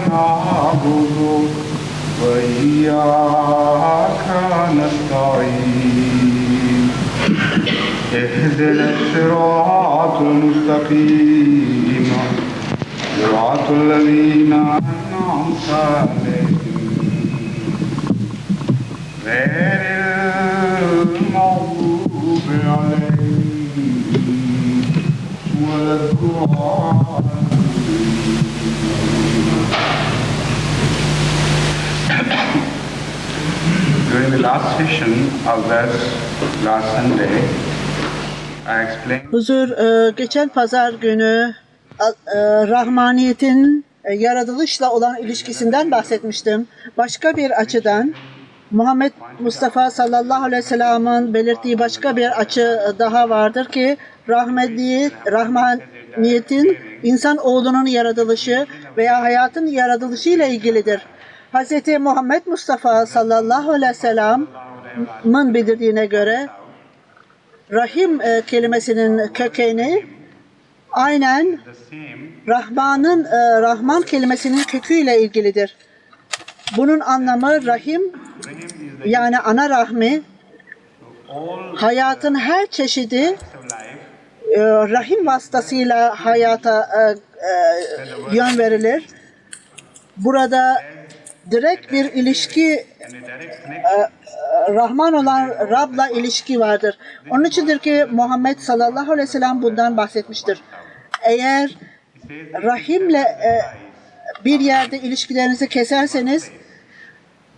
نعبد وإياك نستعين اهدنا الصراط المستقيم صراط الذين أنعمت عليهم غير المغضوب عليهم ولا الضالين. During the last session of that last Sunday, I explained. Huzur, geçen pazar günü rahmaniyetin yaratılışla olan ilişkisinden bahsetmiştim. Başka bir açıdan Muhammed Mustafa sallallahu aleyhi ve sellem'in belirttiği başka bir açı daha vardır ki rahmaniyetin insan oğlunun yaratılışı veya hayatın yaratılışı ile ilgilidir. Hz. Muhammed Mustafa sallallahu aleyhi ve sellem'in bildirdiğine göre Rahim kelimesinin kökeni aynen Rahman kelimesinin köküyle ilgilidir. Bunun anlamı Rahim, yani ana rahmi, hayatın her çeşidi Rahim vasıtasıyla hayata yön verilir. Burada direkt bir ilişki, Rahman olan Rab'la ilişki vardır. Onun içindir ki Muhammed sallallahu aleyhi ve sellem bundan bahsetmiştir. Eğer Rahim'le bir yerde ilişkilerinizi keserseniz,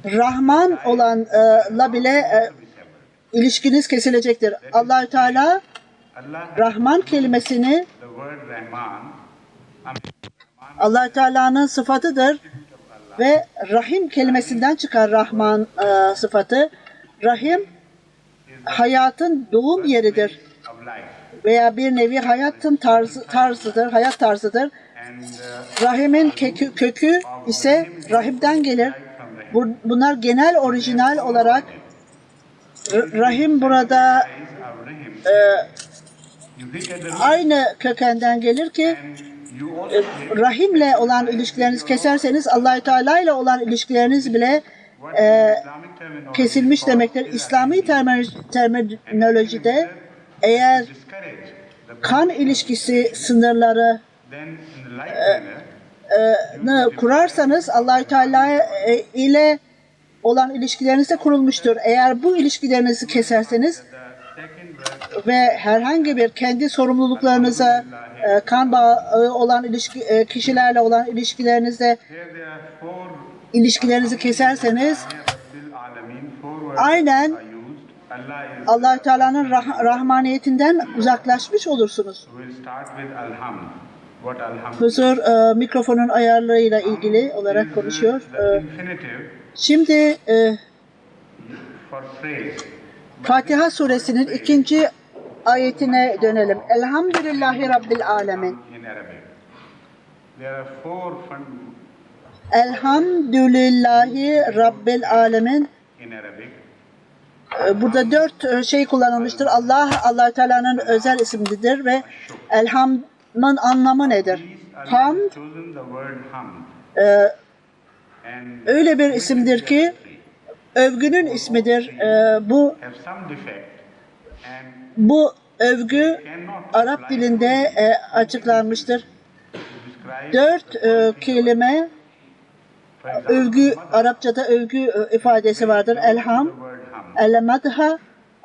Rahman olanla bile ilişkiniz kesilecektir. Allah-u Teala Rahman kelimesini Allah-u Teala'nın sıfatıdır ve Rahim kelimesinden çıkar Rahman sıfatı. Rahim hayatın doğum yeridir veya bir nevi hayatın tarzıdır, hayat tarzıdır. Rahimin kökü ise Rahim'den gelir. Bunlar genel, orijinal olarak Rahim burada aynı kökenden gelir ki Rahim'le olan ilişkilerinizi keserseniz Allah-u Teala ile olan ilişkileriniz bile kesilmiş demektir. İslami terminolojide eğer kan ilişkisi sınırları kurarsanız Allah-u Teala ile olan ilişkileriniz de kurulmuştur. Eğer bu ilişkilerinizi keserseniz ve herhangi bir kendi sorumluluklarınıza kan bağı olan kişilerle olan ilişkilerinizi keserseniz aynen Allah-u Teala'nın rahmaniyetinden uzaklaşmış olursunuz. Huzur mikrofonun ayarlarıyla ilgili olarak konuşuyor. Şimdi Fatiha suresinin 2. ayetine dönelim. Elhamdülillahi Rabbil alemin. Elhamdülillahi Rabbil alemin. Burada 4 şey kullanılmıştır. Allah-u Teala'nın özel ismidir ve elhamdın anlamı nedir? Hamd öyle bir isimdir ki övgünün ismidir. Bu övgü Arap dilinde açıklanmıştır. 4 kelime övgü, Arapçada övgü ifadesi vardır. Elham, el-madha,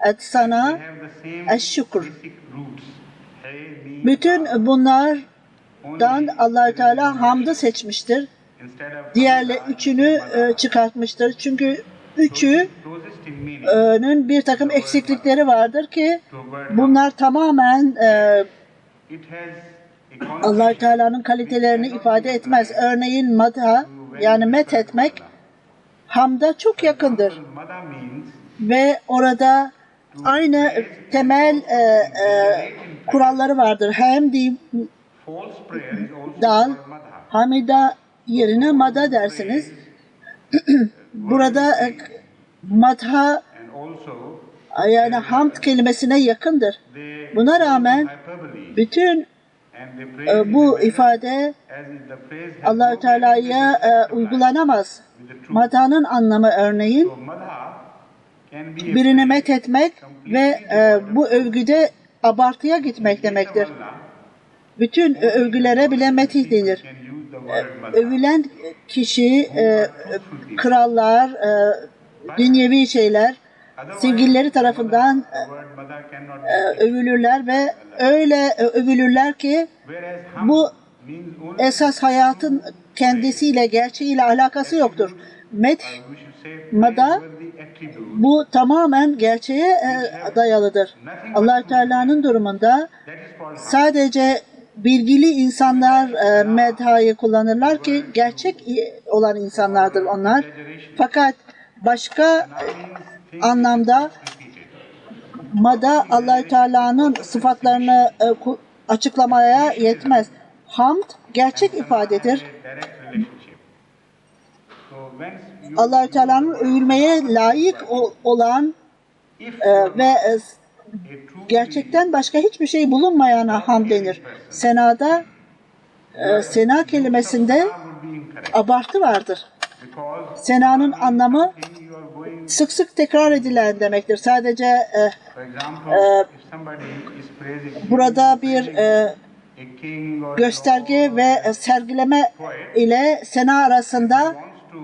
et-sana, eş-şükür. Bütün bunlardan Allah-u Teala hamdı seçmiştir. Diğerle üçünü çıkartmıştır. Çünkü üçünün bir takım eksiklikleri vardır ki bunlar tamamen Allah-u Teala'nın kalitelerini ifade etmez. Örneğin madha, yani met etmek hamda çok yakındır. Ve orada aynı temel kuralları vardır. Hamdi dal, hamida yerine mada dersiniz. Burada madha yani hamd kelimesine yakındır. Buna rağmen bütün And they praise in a bu manner ifade as if the praise has Allah-u no Teala'ya relation to uygulanamaz. with the truth. Madhanın anlamı örneğin So madha can be a birini praise methetmek ve completely devoid of bu övgüde abartıya gitmek case of demektir. Allah. Bütün övgülere bile metih denir. Can use the word madha. Övülen kişi, krallar, dünyevi şeyler, sevgilileri tarafından The word madha cannot be övülürler ve öyle övülürler ki whereas bu ham means only esas hayatın kendisiyle, gerçeğiyle alakası yoktur. Meth, we should say mada praiseworthy attribute. bu tamamen gerçeğe dayalıdır. Allah-u Teala'nın durumunda That is called ham. sadece bilgili insanlar medhayı kullanırlar ki gerçek olan insanlardır onlar. Fakat başka anlamda mada Allah-u Teala'nın sıfatlarını açıklamaya yetmez. Hamd gerçek ifadedir. Direct relationship. So when you Allah-u Teala'nın övülmeye layık olan if ve a true gerçekten başka hiçbir şey bulunmayana hamd denir. Senada, sena kelimesinde would be incorrect abartı vardır. because Senanın anlamı you are going, sık sık tekrar edilen demektir. Sadece for example, if somebody is praising burada bir a king or gösterge ve sergileme ile sena arasında wants to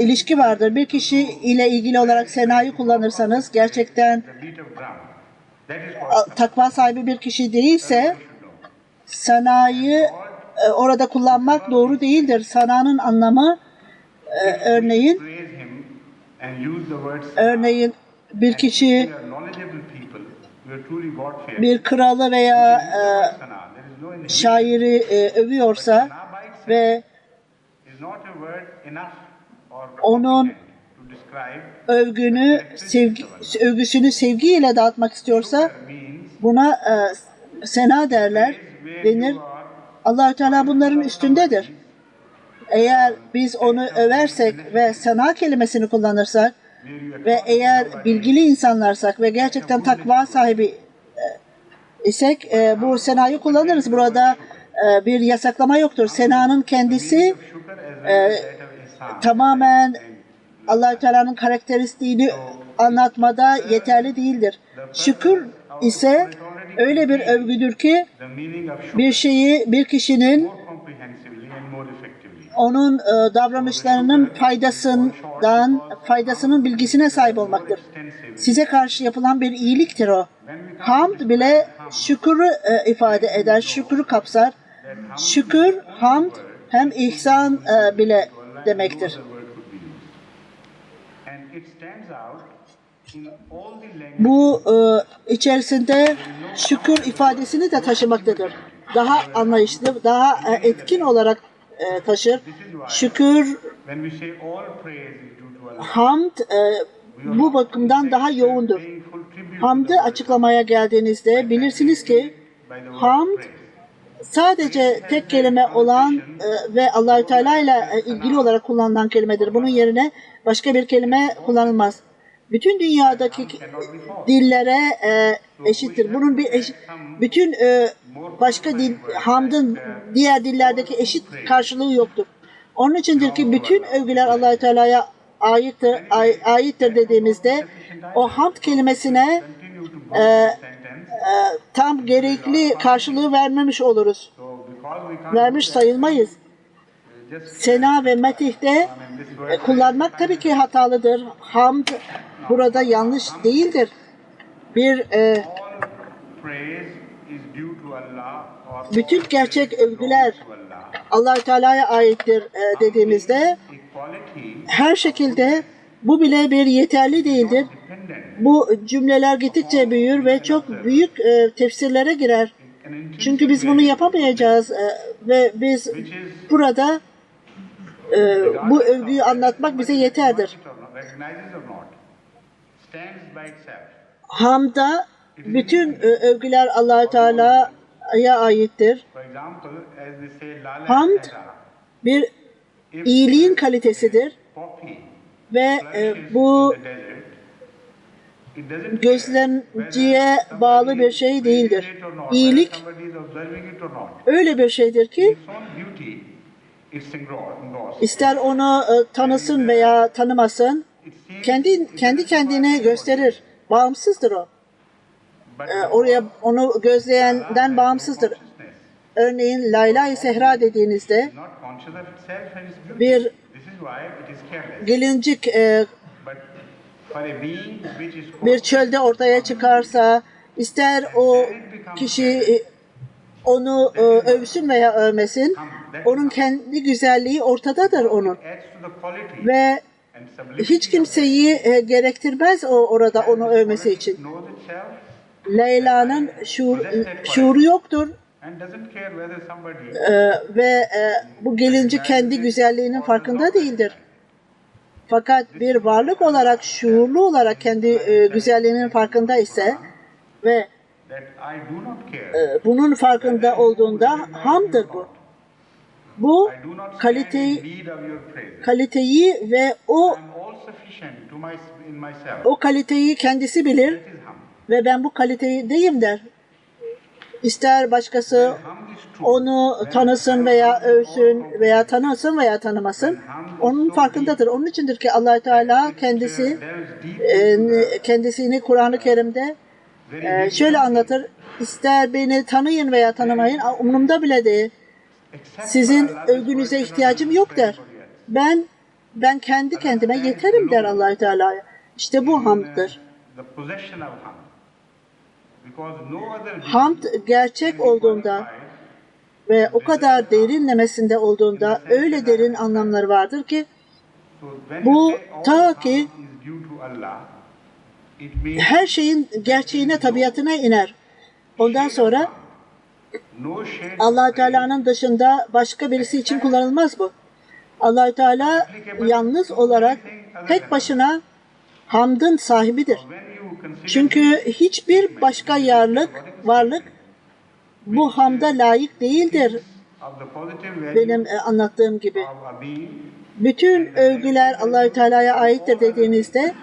ilişki vardır. Bir kişi ile ilgili olarak senayı kullanırsanız gerçekten the beat of drum, that is called takva sahibi bir kişi değilse sanayı orada kullanmak doğru değildir. Sananın anlamı örneğin praise him and use the word örneğin bir kişi we are knowledgeable people, we are truly God fearing. bir kralı veya Sana, there is no inhibition. şairi övüyorsa Sana by itself ve is not a word enough or onun competent to describe övgüsünü sevgiyle dağıtmak istiyorsa means buna sena derler, denir. Allah-u Teala bunların üstündedir. Eğer biz onu översek ve sena kelimesini kullanırsak ve eğer bilgili insanlarsak ve gerçekten takva sahibi isek bu senayı kullanırız. Burada bir yasaklama yoktur. Senanın kendisi sugar as well as that of insan. tamamen Allah-u Teala'nın karakteristiğini anlatmada yeterli değildir. Şükür ise öyle bir övgüdür ki The meaning of sugar bir şeyi, bir kişinin more comprehensively and more effectively. onun davranışlarının faydasının bilgisine sahip olmaktır. Size karşı yapılan bir iyiliktir o. Hamd bile şükürü ifade eder, şükrü kapsar. Şükür, hamd hem ihsan bile demektir. The word could be used. And it stands out in all the languages. Bu içerisinde şükür ifadesini de taşımaktadır. Daha anlayışlı, daha etkin olarak taşır. Şükür, When we say all praise is due to Allah, hamd bu bakımdan daha yoğundur. paying full tribute Hamdı açıklamaya geldiğinizde bilirsiniz ki by the word hamd praise. sadece tek kelime olan ve Allah-u Teala ile ilgili olarak kullanılan kelimedir. Bunun yerine başka bir kelime kullanılmaz. Bütün dünyadaki dillere eşittir. Bunun bütün başka dil, hamdın diğer dillerdeki eşit karşılığı yoktur. Onun içindir ki bütün övgüler Allah-u Teala'ya aittir dediğimizde o hamd kelimesine Continue to go the sentence. tam gerekli karşılığı vermemiş oluruz. So because we can't Vermiş sayılmayız. just Sena ve metih'te this word kullanmak tabii ki hatalıdır. Hamd burada yanlış değildir. Bir all praise is due to Allah or bütün gerçek övgüler to Allah. Allah-u Teala'ya aittir dediğimizde Equality her şekilde bu bile bir yeterli değildir. dependent Bu cümleler gittikçe büyür ve çok büyük tefsirlere girer. and intrinsic Çünkü biz bunu yapamayacağız ve biz burada bu övgüyü anlatmak bize yeterdir. recognizes or not stands by itself. Hamda bütün övgüler Allah-u Teala'ya aittir. For example, as we say lala Hamd bir iyiliğin kalitesidir poppy ve flourishes bu in the desert, It doesn't care gözlemciye whether bağlı somebody bir şey is değildir. reading it or not, İyilik whether somebody is observing it or not. öyle bir şeydir ki Its own beauty is engrossed. ister onu tanısın veya tanımasın, It seems kendi kendine gösterir. Bağımsızdır o. but Oraya onu gözleyenden bağımsızdır. consciousness Örneğin Layla-i Sehra dediğinizde is not conscious of itself and its beauty. bir This is why it is careless. gelincik But for a being which is bir çölde ortaya çıkarsa, ister o kişi onu övsün veya övmesin, onun kendi güzelliği ortadadır onun. adds to the quality Ve and sublimity hiç kimseyi gerektirmez orada onu övmesi için. knows itself Leyla'nın şuuru yoktur and doesn't care whether somebody ve bu gelinci kendi güzelliğinin farkında değildir. Fakat bir varlık olarak, şuurlu olarak kendi güzelliğinin farkında ise ve that I do not care. bunun farkında olduğunda hamdır bu. Bu I do not stand kaliteyi, in need of your praise. kaliteyi ve o I am all sufficient to in myself. o kaliteyi kendisi bilir That is hum. ve ben bu kalitedeyim der. İster başkası Hum is true. onu tanısın veya övsün veya tanısın veya tanımasın, onun farkındadır. Onun içindir ki Allah Teala kendisi kendisini Kur'an-ı Kerim'de şöyle anlatır: İster beni tanıyın veya tanımayın, umurumda bile değil. Sizin övgünüze ihtiyacım yok der. Ben kendi kendime yeterim der Allah Teala'ya. İşte bu hamdır. The possession of hum. Because no other Hamd gerçek olduğunda ve o kadar derinlemesinde olduğunda öyle derin anlamları vardır ki so when bu you say all ta hum ki is due to Allah, it means her şeyin gerçeğine, tabiatına iner. Ondan sonra no shade Allah Teala'nın dışında başka birisi için kullanılmaz bu. Allah Teala yalnız olarak tek başına hamdın sahibidir. when you consider Çünkü hiçbir başka varlık bu hamda layık değildir. of the positive value Benim anlattığım gibi. of a being, Bütün övgüler Allah Teala'ya aittir dediğinizde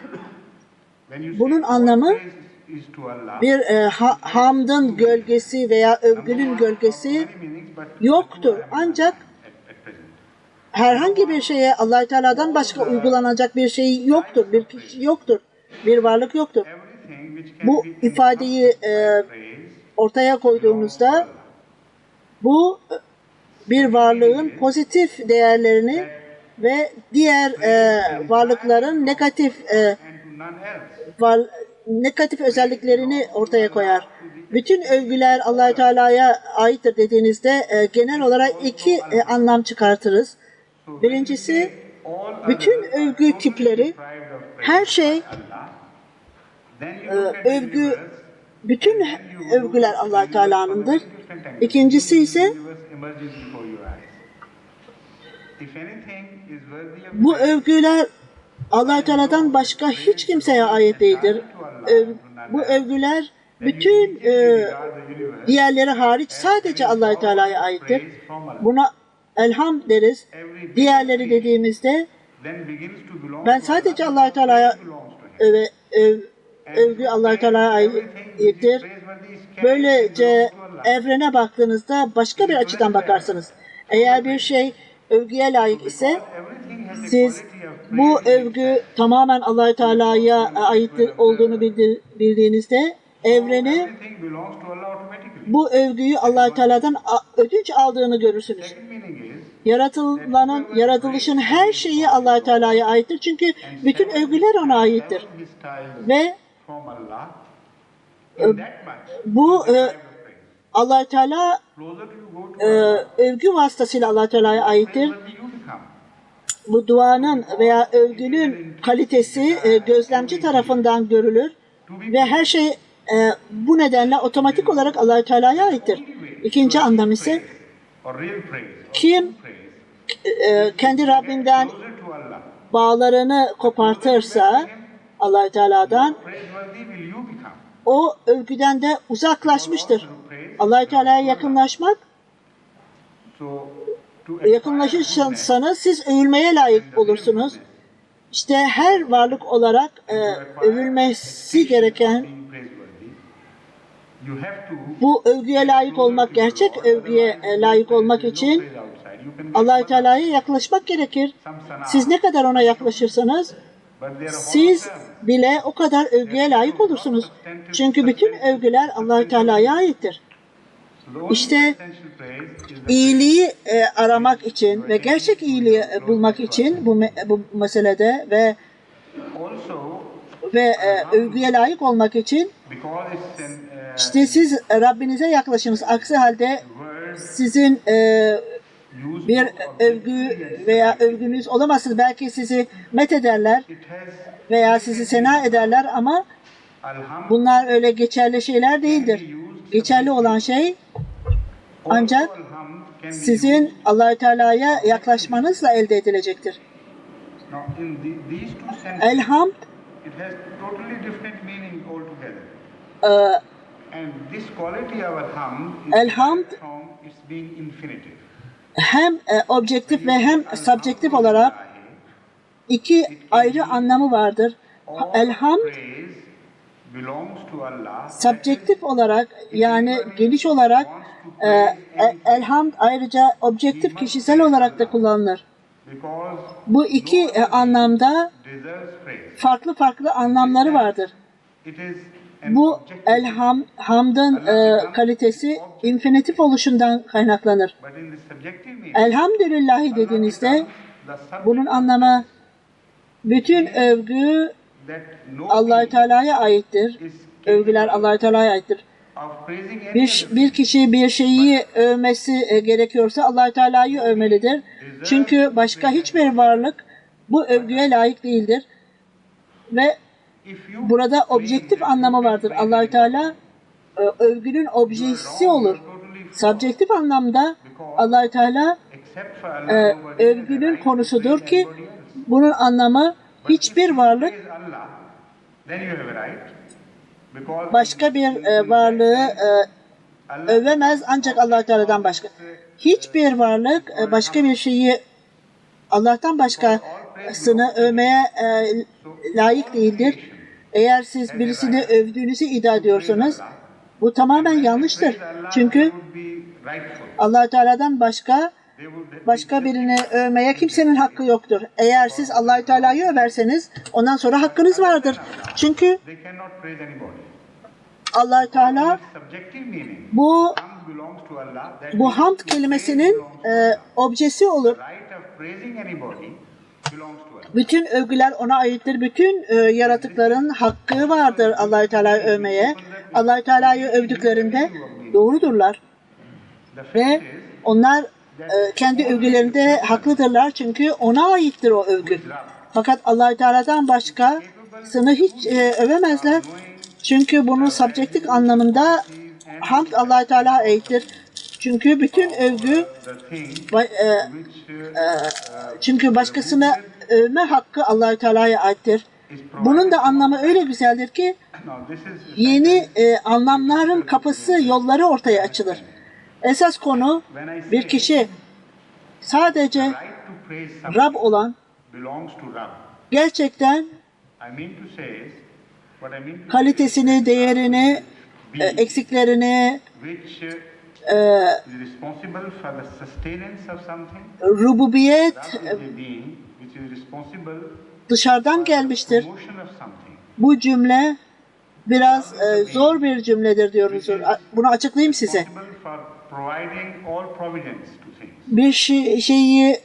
when you bunun say all anlamı praise is to Allah, bir hamdın gölgesi veya övgünün gölgesi many meanings, but yoktur. Ancak at present. herhangi bir şeye Allah Teala'dan başka uygulanacak bir şey yoktur, bir kişi yoktur, bir varlık yoktur. Everything which can Bu be ifadeyi praised ortaya koyduğunuzda bu bir varlığın pozitif değerlerini ve diğer varlıkların negatif and to none else. negatif özelliklerini ortaya koyar. Bütün övgüler Allah Teala'ya aittir dediğinizde genel olarak iki anlam çıkartırız. Birincisi, bütün övgü tipleri, her şey övgü, bütün övgüler Allah Teala'nındır. İkincisi ise bu övgüler Allah Teala'dan başka hiç kimseye ait değildir. Bu övgüler bütün diğerleri hariç sadece Allah Teala'ya aittir. Buna elham deriz. Diğerleri dediğimizde ben sadece Allah Teala'ya övgü Allah Teala'ya aittir. Böylece evrene baktığınızda başka bir açıdan bakarsınız. Eğer bir şey övgüye layık ise siz bu övgü tamamen Allah Teala'ya ait olduğunu bildiğinizde evreni bu övgüyü Allah Teala'dan ödünç aldığını görürsünüz. Yaratılışın her şeyi Allah Teala'ya aittir. Çünkü bütün övgüler ona aittir. Ve bu Allah Teala övgü vasıtasıyla Allah Teala'ya aittir. Bu duanın veya övgünün kalitesi gözlemci tarafından görülür ve her şey bu nedenle otomatik olarak Allah Teala'ya aittir. İkinci anlam ise kim kendi Rabbinden bağlarını kopartırsa Allah Teala'dan o övgüden de uzaklaşmıştır. Allah Teala'ya yakınlaşırsanız siz övülmeye layık olursunuz. İşte her varlık olarak övülmesi gereken, bu övgüye layık olmak, gerçek övgüye layık olmak için Allah-u Teala'ya yaklaşmak gerekir. Siz ne kadar ona yaklaşırsanız siz bile o kadar övgüye layık olursunuz. Çünkü bütün övgüler Allah-u Teala'ya aittir. İşte iyiliği aramak için ve gerçek iyiliği bulmak için bu meselede ve övgüye layık olmak için işte siz Rabbinize yaklaşınız. Aksi halde sizin bir övgü veya övgünüz olamazsınız. Belki sizi met ederler veya sizi sena ederler ama bunlar öyle geçerli şeyler değildir. Geçerli olan şey ancak sizin Allah-u Teala'ya yaklaşmanızla elde edilecektir. Elhamd elhamd hem objektif ve hem subjektif olarak iki ayrı anlamı vardır. Elhamd subjektif olarak yani geniş olarak elhamd ayrıca objektif kişisel olarak da kullanılır. Bu iki anlamda farklı farklı anlamları vardır. Bu hamdın kalitesi infinitif oluşundan kaynaklanır. Elhamdülillahi dediğinizde bunun anlamı bütün övgü Allah-u Teala'ya aittir. Övgüler Allah-u Teala'ya aittir. Bir kişi bir şeyi övmesi gerekiyorsa Allah-u Teala'yı övmelidir. Çünkü başka hiçbir varlık bu övgüye layık değildir. Ve burada objektif anlamı vardır. Allah-u Teala övgünün objesi olur. Subjektif anlamda Allah-u Teala övgünün konusudur ki bunun anlamı hiçbir varlık başka bir varlığı övemez ancak Allah-u Teala'dan başka. Hiçbir varlık başka bir şeyi Allah'tan başkasını övmeye layık değildir. Eğer siz birisini övdüğünüzü iddia ediyorsanız bu tamamen yanlıştır. Çünkü Allah-u Teala'dan başka birini övmeye kimsenin hakkı yoktur. Eğer siz Allah-u Teala'yı överseniz ondan sonra hakkınız vardır. Çünkü Allah-u Teala bu hamd kelimesinin objesi olur. Bütün övgüler ona aittir. Bütün yaratıkların hakkı vardır Allah-u Teala'yı övmeye. Allah-u Teala'yı övdüklerinde doğrudurlar. Ve onlar kendi övgülerinde haklıdırlar çünkü ona aittir o övgü. Fakat Allah-u Teala'dan başkasını hiç övemezler. Çünkü bunun subjektif anlamında hamd Allah-u Teala'ya aittir. Çünkü bütün övgü çünkü başkasını övme hakkı Allah-u Teala'ya aittir. Bunun da anlamı öyle güzeldir ki yeni anlamların kapısı, yolları ortaya açılır. Esas konu bir kişi sadece Rab olan, gerçekten kalitesini, değerini, eksiklerini, rububiyet dışarıdan gelmiştir. Bu cümle biraz zor bir cümledir diyoruz. Bunu açıklayayım size. Bir şeyi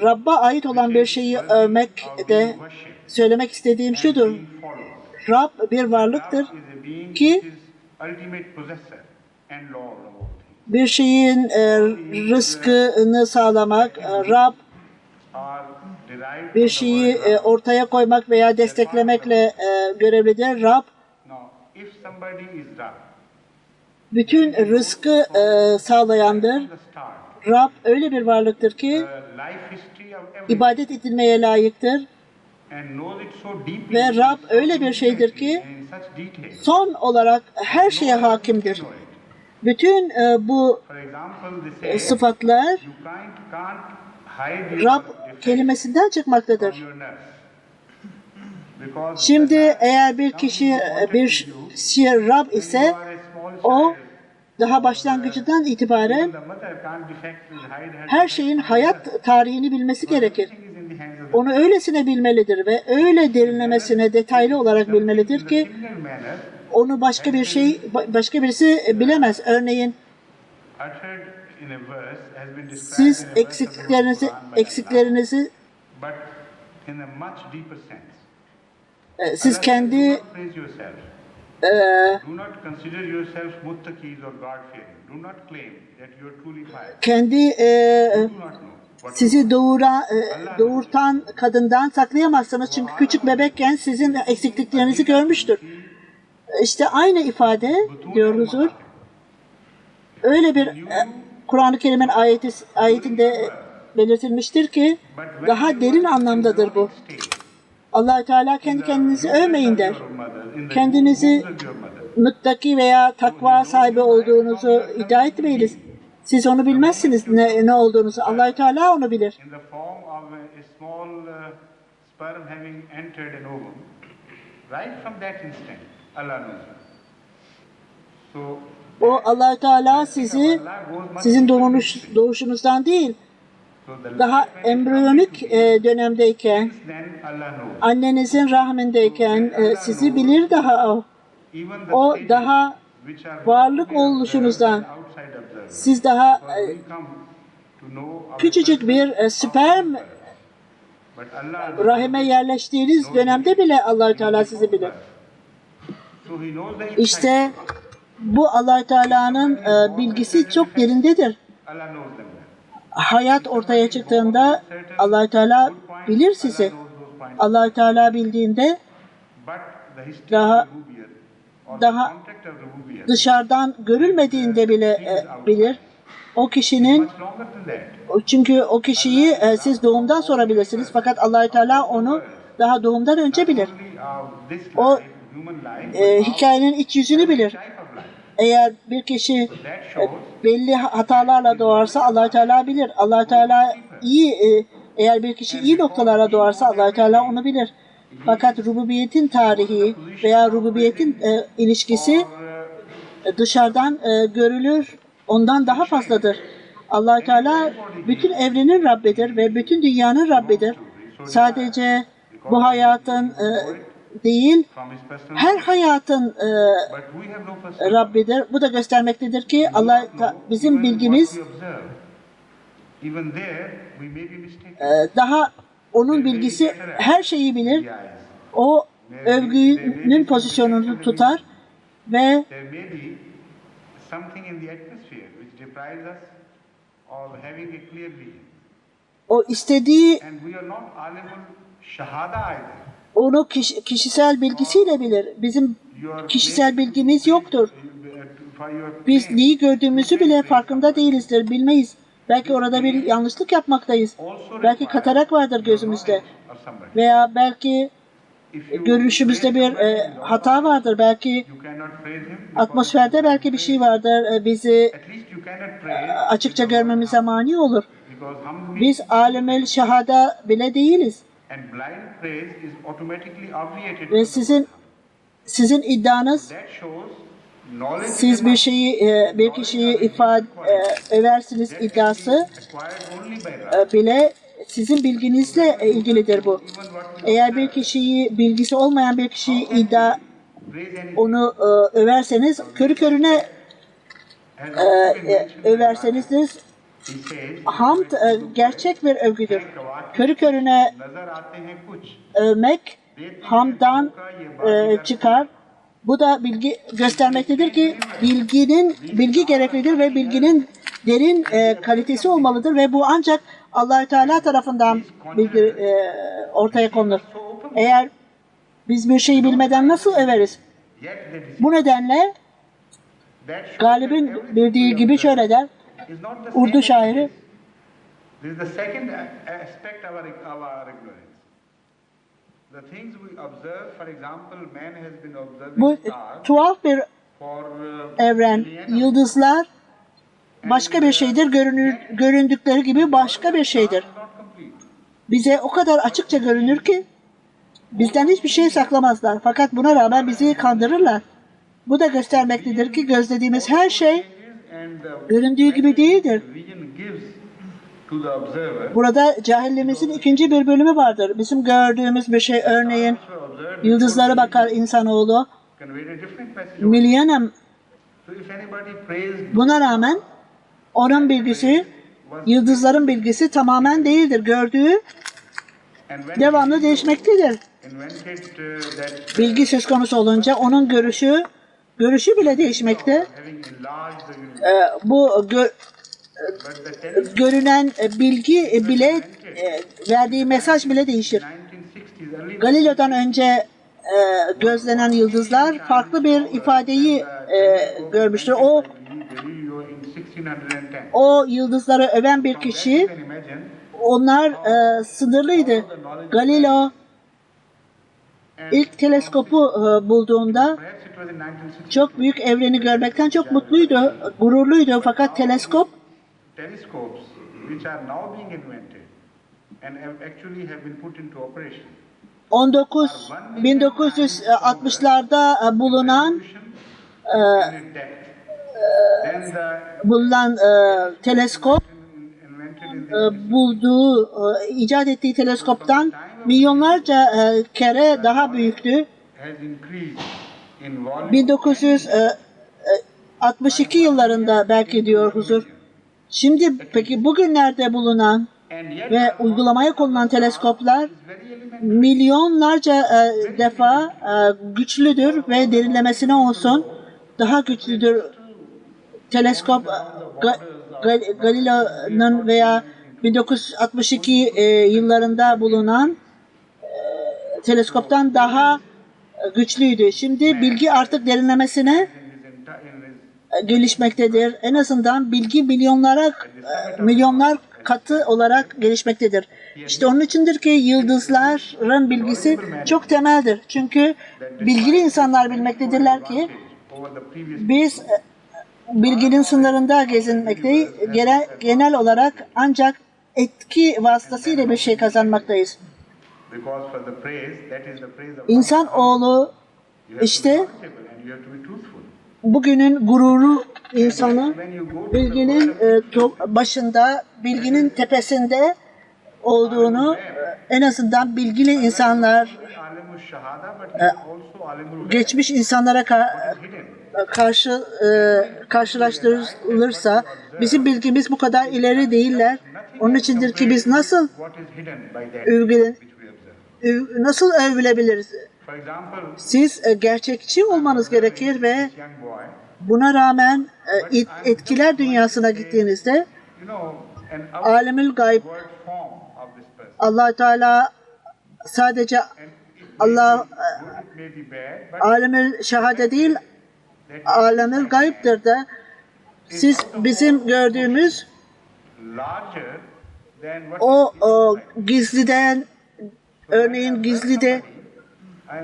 Rabb'a ait olan bir şeyi övmek de söylemek istediğim şudur. Rab bir varlıktır ki bir şeyin rızkını sağlamak, Rab bir şeyi ortaya koymak veya desteklemekle görevlidir. Rab bütün rızkı sağlayandır. Rab öyle bir varlıktır ki ibadet edilmeye layıktır. Ve Rab öyle bir şeydir ki son olarak her şeye hakimdir. Bütün bu sıfatlar Rab kelimesinden çıkmaktadır. Because Şimdi the eğer bir kişi Rab ise o daha başlangıcından itibaren even the mother can't defect his hide her her şeyin hayat tarihini bilmesi gerekir. everything is in the hands of the Onu öylesine bilmelidir ve öyle derinlemesine detaylı olarak bilmelidir ki similar manner onu başka birisi bilemez. Örneğin uttered in a verse has been described siz in a verse of the Holy Quran by Allah, eksiklerinizi but in a much deeper sense. siz Allah says, kendi do not praise yourself. Do not consider yourselves muttaqis or God-fearing. Do not claim that you are truly pious. kendi You do not know what sizi doğurtan kadından saklayamazsınız. Çünkü küçük bebekken sizin eksikliklerinizi görmüştür. İşte aynı ifade diyor huzur. Öyle bir Kur'an-ı Kerim'in ayetinde belirtilmiştir ki daha derin anlamdadır bu. Allah Teala kendi kendinizi övmeyin der. Kendinizi muttaki veya takva sahibi olduğunuzu iddia etmeyiniz. Siz onu bilmezsiniz ne olduğunuzu. Allah Teala onu bilir. in the form of a small sperm having entered an ovum, right from that instant, Allah knows you. So, O Allah Teala sizin doğuşunuzdan değil, so the daha embriyonik dönemdeyken, then Allah knows. annenizin rahmindeyken sizi bilir daha o. Even the O stages daha which are varlık only observed oluşunuzdan, by outside observers. siz daha For we come to know our küçücük bir sperm but Allah rahime yerleştiğiniz dönemde bile Allah Teala sizi bilir. so he knows the inside. İşte bu Allah Teala'nın bilgisi çok derindedir. Allah knows them. Hayat ortaya çıktığında Allah Teala bilir sizi. Allah Teala bildiğinde But the history Daha- of Rububiyyah or the daha contact of Rububiyyah dışarıdan görülmediğinde bile bilir. O kişinin much longer than that. çünkü o kişiyi siz doğumdan sonra bilirsiniz fakat Allah Teala onu daha doğumdan önce bilir. Only this O life, human life, hikayenin iç yüzünü bilir. type of life. Eğer bir kişi That shows belli hatalarla doğarsa Allah Teala bilir. Allah Teala eğer bir kişi iyi noktalara doğarsa Allah Teala onu bilir. Fakat rububiyetin tarihi veya rububiyetin ilişkisi dışarıdan görülür, ondan daha fazladır. Allah Teala bütün evrenin Rabbidir ve bütün dünyanın Rabbidir. Sadece bu hayatın değil, from his personal her hayatın but we have no personal Rabbidir. Bu da göstermektedir ki bizim bilgimiz we observe. Even there we may be mistaken. daha onun bilgisi her şeyi bilir. The eyes. O övgünün pozisyonunu tutar ve There may be something in the atmosphere which deprives us of having a clear vision. o istediği And we are not alimul shahada either. onu kişisel bilgisiyle bilir. Bizim You kişisel bilgimiz yoktur. for your Biz neyi gördüğümüzü bile farkında değilizdir, bilmeyiz. Belki orada bir yanlışlık yapmaktayız. Belki katarak vardır gözümüzde. of somebody. Veya belki If you görünüşümüzde bir hata vardır. Belki you cannot praise him because atmosferde belki bir şey vardır. Bizi at least you cannot praise açıkça görmemize mani olur. because hum Biz alemel şahada bile değiliz. and blind praise is automatically obviated. Ve sizin iddianız That shows knowledge siz bir kişiyi översiniz iddiası acquired only by Ra. bile sizin bilginizle ilgilidir bu. Eğer bir kişiyi bilgisi olmayan bir kişiyi Praise any onu överseniz körü körüne has also been mentioned by Ra. överseniz He says hamd gerçek bir övgüdür. Körü körüne nazar aate hain kuch övmek hamdan çıkar. Bu da bilgi göstermektedir ki bilgi gereklidir ve bilginin derin kalitesi olmalıdır ve bu ancak Allah Teala tarafından ortaya konulur. Eğer biz bir şeyi bilmeden nasıl överiz? yet that is Bu nedenle that shows Galip'in that everything bildiği we gibi observe şöyle der. is not the Urdu same şairi as this is the second aspect of our ignorance. The things we observe, for example, man has been observing bu stars tuhaf bir for evren, millennia. yıldızlar başka bir şeydir, göründükleri gibi başka bir şeydir. Not complete. Bize o kadar açıkça görünür ki Bizden hiçbir şey saklamazlar. Fakat buna rağmen bizi kandırırlar. Bu da göstermektedir ki gözlediğimiz her şey göründüğü gibi değildir. Burada cahilliğimizin ikinci bir bölümü vardır. Bizim gördüğümüz bir şey, örneğin yıldızlara bakar insanoğlu. Millennium. Buna rağmen onun bilgisi, yıldızların bilgisi tamamen değildir. Gördüğü devamlı değişmektedir. Bilgi söz konusu olunca onun görüşü bile değişmekte. Bu görünen bilgi bile, verdiği mesaj bile değişir. Galileo'dan önce gözlenen yıldızlar farklı bir ifadeyi görmüştür. O yıldızları öven bir kişi, onlar sınırlıydı. Galileo ilk teleskopu bulduğunda çok büyük evreni görmekten çok mutluydu, gururluydu. Fakat teleskop which are now being invented and actually have been put into operation. 1960'larda bulunan teleskop icat ettiği teleskoptan milyonlarca kere daha büyüktü. 1962 yıllarında belki diyor huzur. Şimdi peki bugünlerde bulunan ve uygulamaya konulan teleskoplar milyonlarca defa güçlüdür ve derinlemesine olsun daha güçlüdür. Teleskop Galileo'nun veya 1962 yıllarında bulunan teleskoptan daha güçlüydü. Şimdi bilgi artık derinlemesine gelişmektedir. En azından bilgi milyonlar katı olarak gelişmektedir. İşte onun içindir ki yıldızların bilgisi çok temeldir. Çünkü bilgili insanlar bilmektedirler ki biz bilginin sınırında gezinmekteyiz. Genel olarak ancak etki vasıtasıyla bir şey kazanmaktayız. İnsanoğlu işte bugünün gururu insanı bilginin başında, bilginin tepesinde olduğunu, en azından bilgili insanlar geçmiş insanlara karşılaştırılırsa bizim bilgimiz bu kadar ileri değiller. Onun içindir ki biz nasıl övülebiliriz? Siz gerçekçi olmanız gerekir ve buna rağmen etkiler dünyasına gittiğinizde alemül gayb, Allah Teala sadece alemül şehade değil, alemül gayb'dir de siz bizim gördüğümüz o gizliden, örneğin gizlide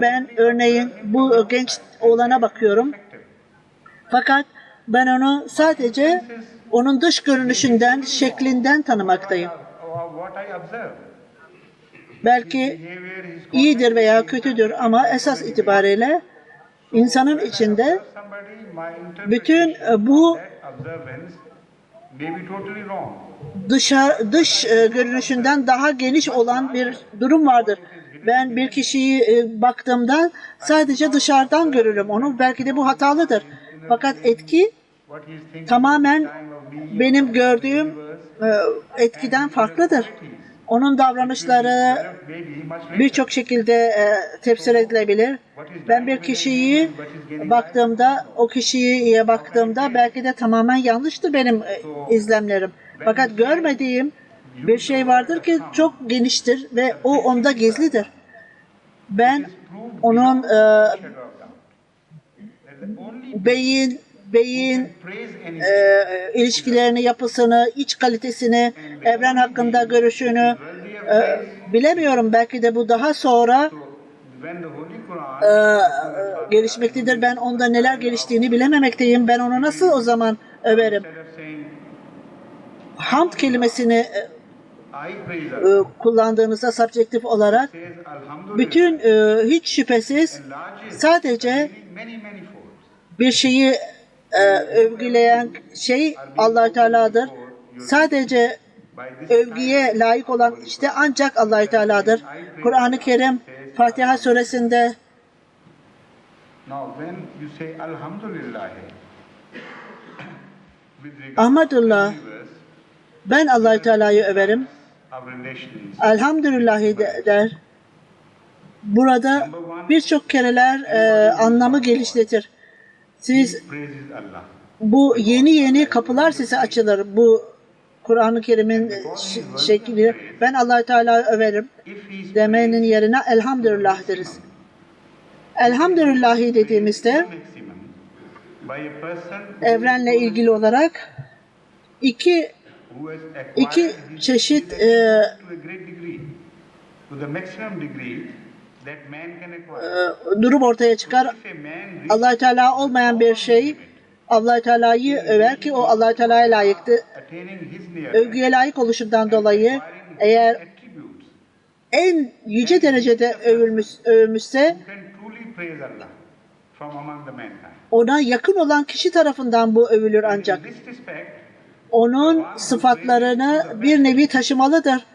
ben örneğin bu genç oğlana bakıyorum. Fakat ben onu sadece onun dış görünüşünden, şeklinden tanımaktayım. Belki iyidir veya kötüdür ama esas itibariyle insanın içinde bütün bu dış görünüşünden daha geniş olan bir durum vardır. Ben bir kişiyi baktığımda sadece dışarıdan görürüm onu. Belki de bu hatalıdır. Fakat etki tamamen benim gördüğüm etkiden farklıdır. Onun davranışları birçok şekilde tefsir edilebilir. Ben bir kişiye baktığımda belki de tamamen yanlıştır benim izlemlerim. Fakat görmediğim bir şey vardır ki çok geniştir ve o onda gizlidir. Ben onun beyin ilişkilerini, yapısını, iç kalitesini, evren hakkında görüşünü bilemiyorum. Belki de bu daha sonra gelişmektedir. Ben onda neler geliştiğini bilememekteyim. Ben onu nasıl o zaman överim? Hamd kelimesini I praise Allah. kullandığınızda subjektif olarak Says Alhamdulillah. bütün hiç şüphesiz Enlarges sadece many folds. bir şeyi övgüleyen şey Allah Teala'dır. Sadece övgüye layık olan işte ancak Allah Teala'dır. Kur'an-ı Kerim Fatiha suresinde Now when you say Alhamdulillah with regard Ahmadullah, to the universe, ben Allah Teala'yı överim. our relations, Elhamdülillah der. Burada birçok kereler anlamı geliştirir. Siz praises Allah. bu yeni kapılar size açılır. Bu Kur'an-ı Kerim'in şekli. Ben Allah Teala'yı överim If he is demenin yerine elhamdülillah deriz. Elhamdülillahi dediğimizde maximum by a person evrenle ilgili olarak iki who has iki acquired his çeşit to a great degree, to the maximum degree that man can acquire. durum ortaya çıkar. If a man reaches Allah Teala olmayan bir şey Allah Teala'yı över ki o Allah Teala'ya layıktı. attaining his near Övgüye layık oluşundan dolayı eğer attributes, en yüce derecede övülmüşse who can truly praise Allah from among the mankind. ona yakın olan kişi tarafından bu övülür ancak. In this respect, Onun sıfatlarını bir nevi taşımalıdır.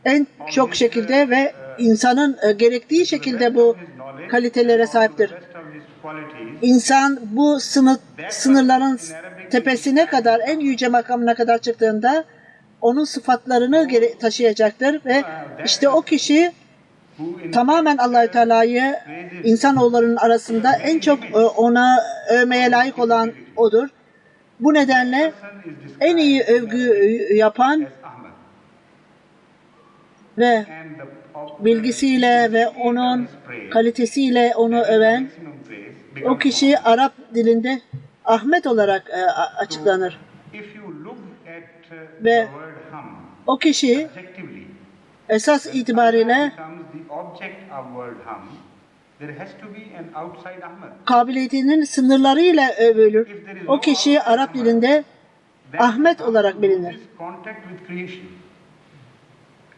En çok şekilde ve insanın gerektiği şekilde bu kalitelere sahiptir. rest of his qualities, İnsan bu sınırların tepesine kadar, en yüce makamına kadar çıktığında onun sıfatlarını taşıyacaktır ve işte o kişi who in tamamen Allah-u Teala'yı insanoğullarının arasında en çok ona övmeye layık olan odur. Bu nedenle person is en iyi described övgü yapan as Ahmad. ve And the bilgisiyle ve onun kalitesiyle onu öven maximum praise o becomes kişi Arap dilinde Ahmet olarak açıklanır. if you look at Ve the word hum o kişi objectively, esas itibariyle becomes the object of word hum, there has to be an outside Ahmad. kabiliyetinin sınırlarıyla övülür. O kişi Arap dilinde Then Ahmet olarak bilinir. loses contact with creation,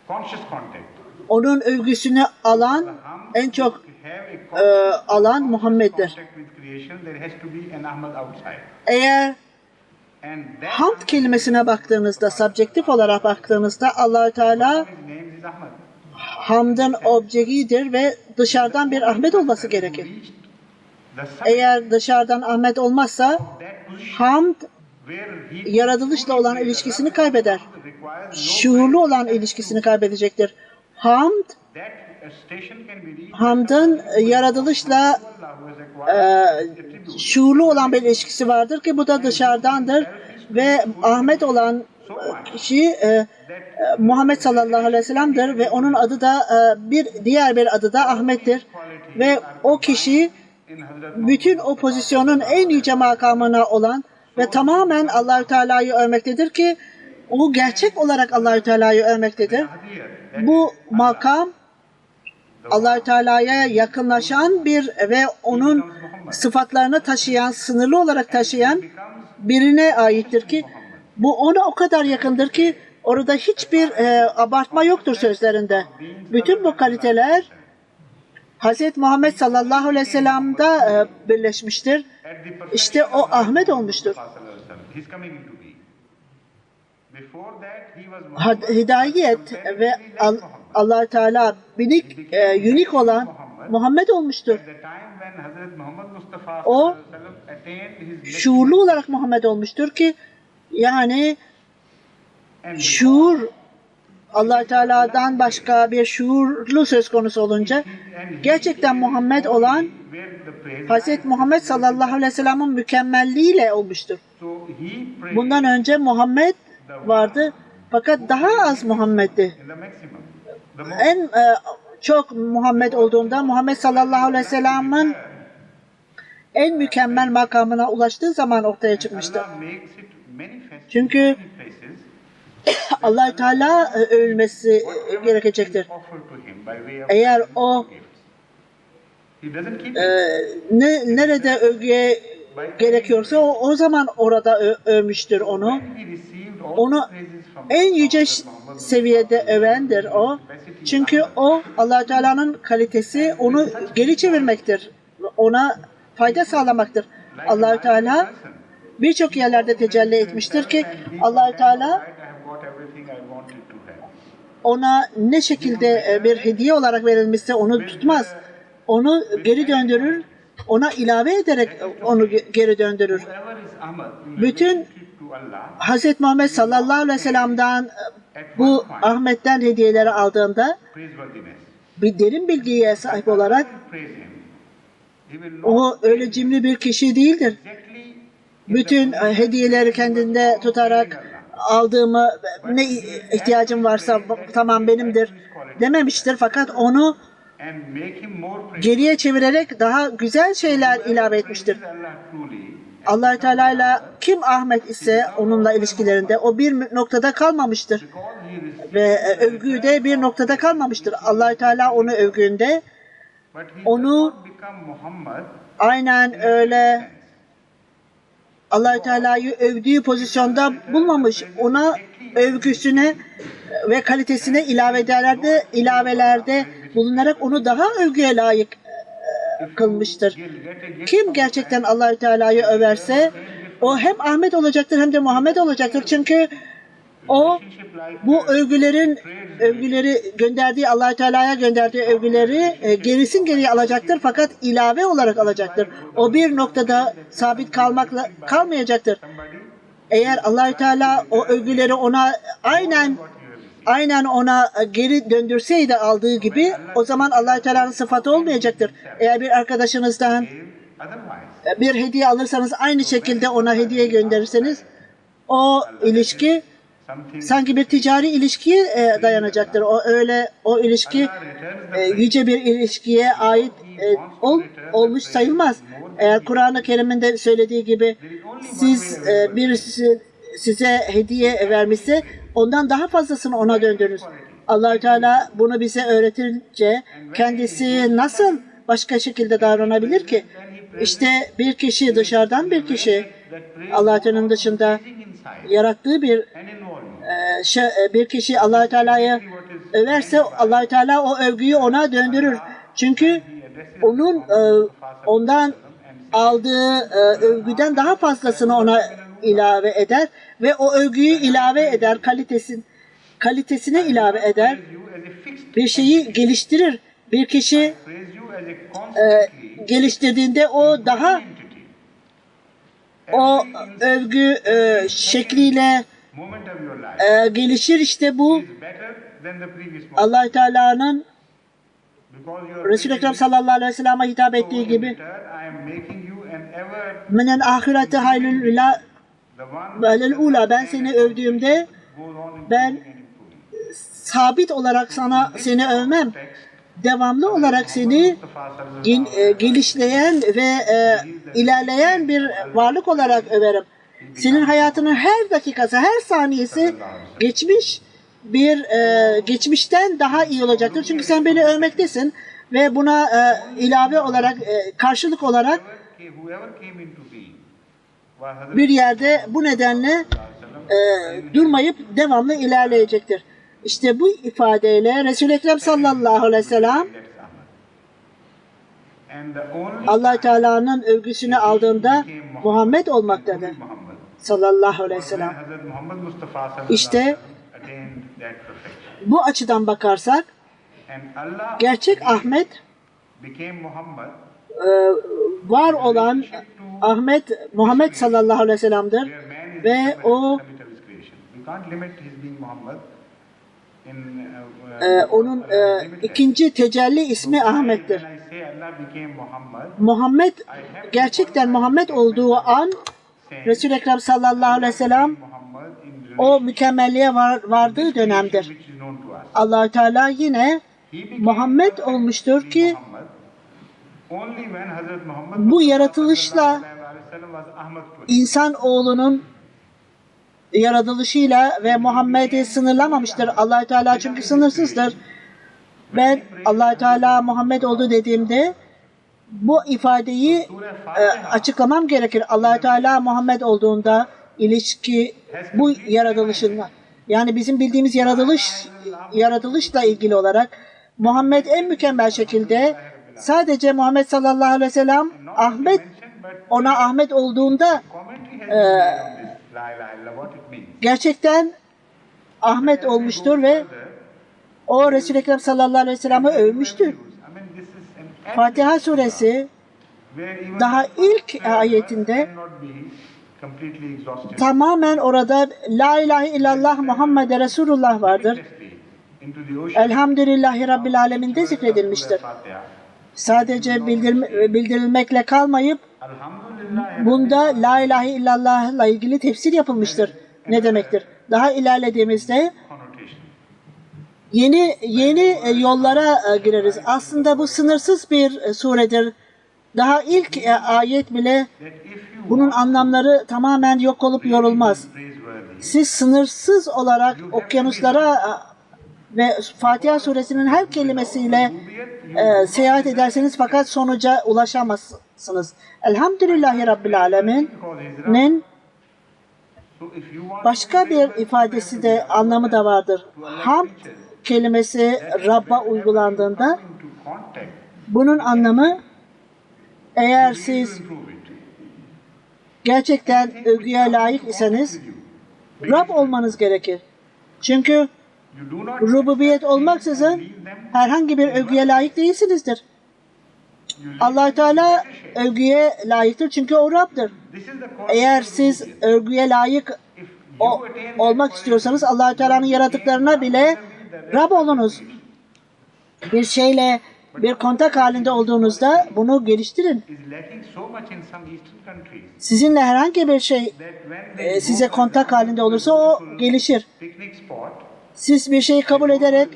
conscious contact. Onun övgüsünü alan, en çok Have a alan Muhammed'dir. contact with creation, there has to be an Ahmad outside. Eğer And that hamd kelimesine baktığınızda, subjektif olarak baktığınızda Allah-u Teala his name is Ahmad. hamdın objektidir ve dışarıdan bir Ahmet olması gerekir. Reached the summit Eğer dışarıdan Ahmet olmazsa of that position hamd where he yaratılışla olan ilişkisini kaybeder. requires Şuurlu olan ilişkisini kaybedecektir. Hamd, that station can be reached. hamdın yaratılışla Allah who has acquired attributes. şuurlu olan bir ilişkisi vardır ki bu da dışarıdandır ve Ahmet olan kişi Muhammed sallallahu aleyhi ve sellem'dir ve onun adı da diğer bir adı da Ahmet'tir ve o kişi In Hazrat bütün o pozisyonun en yüce makamına olan ve tamamen Allah-u Teala'yı övmektedir ki o gerçek olarak Allah-u Teala'yı övmektedir. Bu makam Allah-u Teala'ya yakınlaşan bir ve onun sıfatlarını taşıyan, sınırlı olarak taşıyan birine aittir ki bu ona o kadar yakındır ki orada hiçbir abartma yoktur sözlerinde. Bütün bu kaliteler Hz. Muhammed sallallahu aleyhi ve sellem'de birleşmiştir. İşte o Ahmet olmuştur. He's coming into being. Before that he was Hidayet ve Allah Teala unik olan Muhammed olmuştur. At the time when Hazrat Muhammad Mustafa O sallallahu aleyhi ve sellem attained his şuurlu olarak Muhammed olmuştur ki yani şuur Allah Teala'dan başka bir şuurlu söz konusu olunca gerçekten Muhammed olan Hz. Muhammed sallallahu aleyhi ve sellem'in mükemmelliğiyle olmuştur. So he prayed Bundan önce Muhammed vardı fakat daha az Muhammed'di. in the maximum. The most En çok Muhammed olduğunda Muhammed sallallahu aleyhi ve sellem'in en mükemmel makamına ulaştığı zaman ortaya çıkmıştır. Allah makes it manifest Çünkü in places. Allah Teala övülmesi gerekecektir. Offered to him by way of Eğer o gifts. He doesn't keep nerede övgüye gerekiyorsa o zaman orada övmüştür onu. When he received onu en yüce seviyede övendir o. Çünkü o Allah Teala'nın kalitesi onu geri çevirmektir. Ona fayda sağlamaktır. Allah Teala birçok yerlerde tecelli etmiştir ki Allah Teala ona ne şekilde bir hediye olarak verilmişse onu tutmaz. Onu geri döndürür. Ona ilave ederek onu geri döndürür. Bütün Hz. Muhammed sallallahu aleyhi ve sellem'den bu Ahmet'ten hediyeleri aldığında bir derin bilgiye sahip olarak o öyle cimri bir kişi değildir. Bütün hediyeleri kendinde tutarak aldığımı ne ihtiyacım varsa tamam benimdir dememiştir. Fakat onu geriye çevirerek daha güzel şeyler ilave etmiştir. Allah-u Teala ile kim Ahmet ise onunla ilişkilerinde o bir noktada kalmamıştır. Ve övgü de bir noktada kalmamıştır. Allah-u Teala onu övgüğünde onu aynen öyle Allah-u Teala'yı övdüğü pozisyonda bulmamış. Ona övgüsüne ve kalitesine ilavelerde bulunarak onu daha övgüye layık kılmıştır. Kim gerçekten Allah-u Teala'yı överse o hem Ahmet olacaktır hem de Muhammed olacaktır. Çünkü o bu övgüleri gönderdiği Allah-u Teala'ya gönderdiği övgüleri gerisin geriye alacaktır fakat ilave olarak alacaktır. O bir noktada sabit kalmayacaktır. Eğer Allah-u Teala o övgüleri ona aynen ona geri döndürseydi aldığı gibi o zaman Allah-u Teala'nın sıfatı olmayacaktır. Eğer bir arkadaşınızdan bir hediye alırsanız aynı şekilde ona hediye gönderirseniz o ilişki sanki bir ticari ilişkiye dayanacaktır. O ilişki yüce bir ilişkiye ait olmuş sayılmaz. Eğer Kur'an-ı Kerim'in de söylediği gibi birisi size hediye vermişse ondan daha fazlasını ona döndürünüz. Allah-u Teala bunu bize öğretince kendisi nasıl başka şekilde davranabilir ki? İşte bir kişi dışarıdan bir kişi Allah-u Teala'nın dışında yarattığı bir kişi Allah-u Teala'yı överse Allah-u Teala o övgüyü ona döndürür. Çünkü ondan aldığı övgüden daha fazlasını ona ilave eder ve o övgüyü ilave eder, kalitesine ilave eder. Bir şeyi geliştirir. Bir kişi geliştirdiğinde o övgü şekliyle gelişir. İşte bu Allah-u Teala'nın Resul-i Ekrem sallallahu aleyhi ve sellem'e hitap ettiği gibi menen ahirete haylül ula ben seni övdüğümde ben sabit olarak seni övmem. Devamlı olarak seni gelişleyen ve ilerleyen bir varlık olarak överim. Senin hayatının her dakikası, her saniyesi geçmişten daha iyi olacaktır. Çünkü sen beni övmektesin ve buna ilave olarak, karşılık olarak bir yerde bu nedenle durmayıp devamlı ilerleyecektir. İşte bu ifadeyle Resul-i Ekrem sallallahu aleyhi ve sellem Allah-u Teala'nın övgüsünü aldığında Muhammed olmaktadır. Sallallahu aleyhi ve sellem. İşte bu açıdan bakarsak gerçek Ahmet var olan Ahmet Muhammed sallallahu aleyhi ve sellem'dir ve o onun ikinci tecelli ismi Ahmet'tir. Muhammed gerçekten Muhammed olduğu an Resul-i Ekrem sallallahu aleyhi ve sellem o mükemmelliğe vardığı dönemdir. Allah-u Teala yine Muhammed olmuştur ki bu yaratılışla insan oğlunun yaratılışıyla ve Muhammed'i sınırlamamıştır. Allah-u Teala çünkü sınırsızdır. Ben Allah-u Teala Muhammed oldu dediğimde bu ifadeyi açıklamam gerekir. Allah-u Teala Muhammed olduğunda ilişki bu yaratılışınla, yani bizim bildiğimiz yaratılışla ilgili olarak Muhammed en mükemmel şekilde, sadece Muhammed sallallahu aleyhi ve sellem ona Ahmet olduğunda gerçekten Ahmet olmuştur ve o Resul-i Ekrem sallallahu aleyhi ve sellem'i övmüştür. Fatiha suresi daha ilk ayetinde tamamen orada La ilahe illallah Muhammed Resulullah vardır. Elhamdülillahi Rabbil Alemin'de zikredilmiştir. Sadece bildirilmekle kalmayıp bunda La ilahe illallah'la ilgili tefsir yapılmıştır. Ne demektir? Daha ilerlediğimizde yeni yollara gireriz. Aslında bu sınırsız bir suredir. Daha ilk ayet bile bunun anlamları tamamen yok olup yorulmaz. Siz sınırsız olarak okyanuslara ve Fatiha suresinin her kelimesiyle seyahat ederseniz fakat sonuca ulaşamazsınız. Elhamdülillahi Rabbil Alemin'in başka bir ifadesi de anlamı da vardır. Hamd kelimesi Rabb'a uygulandığında bunun anlamı, eğer siz gerçekten övgüye layık iseniz Rab olmanız gerekir. Çünkü rububiyet olmaksızın herhangi bir övgüye layık değilsinizdir. Allah Teala övgüye layıktır çünkü o Rab'dır. Eğer siz övgüye layık olmak istiyorsanız Allah Teala'nın yaratıklarına bile Rab olunuz. Bir şeyle bir kontak halinde olduğunuzda bunu geliştirin. Sizinle herhangi bir şey size kontak halinde olursa o gelişir. Siz bir şeyi kabul ederek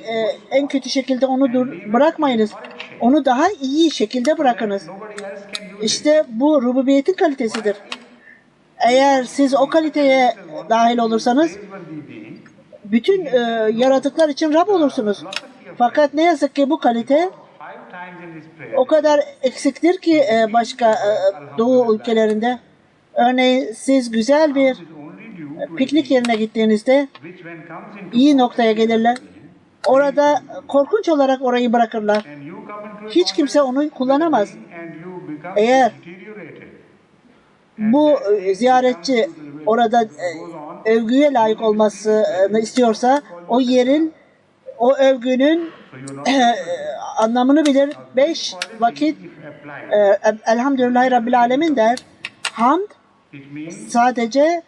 en kötü şekilde onu bırakmayınız. Onu daha iyi şekilde bırakınız. İşte bu rububiyetin kalitesidir. Eğer siz o kaliteye dahil olursanız bütün yaratıklar için Rab olursunuz. Fakat ne yazık ki bu kalite o kadar eksiktir ki başka Doğu ülkelerinde. Örneğin siz güzel bir piknik yerine gittiğinizde iyi noktaya gelirler. Orada korkunç olarak orayı bırakırlar. Hiç kimse onu kullanamaz. Eğer bu ziyaretçi orada övgüye layık olmasını istiyorsa o övgünün anlamını bilir. 5 vakit Elhamdülillahi Rabbil Alemin der. Hamd sadece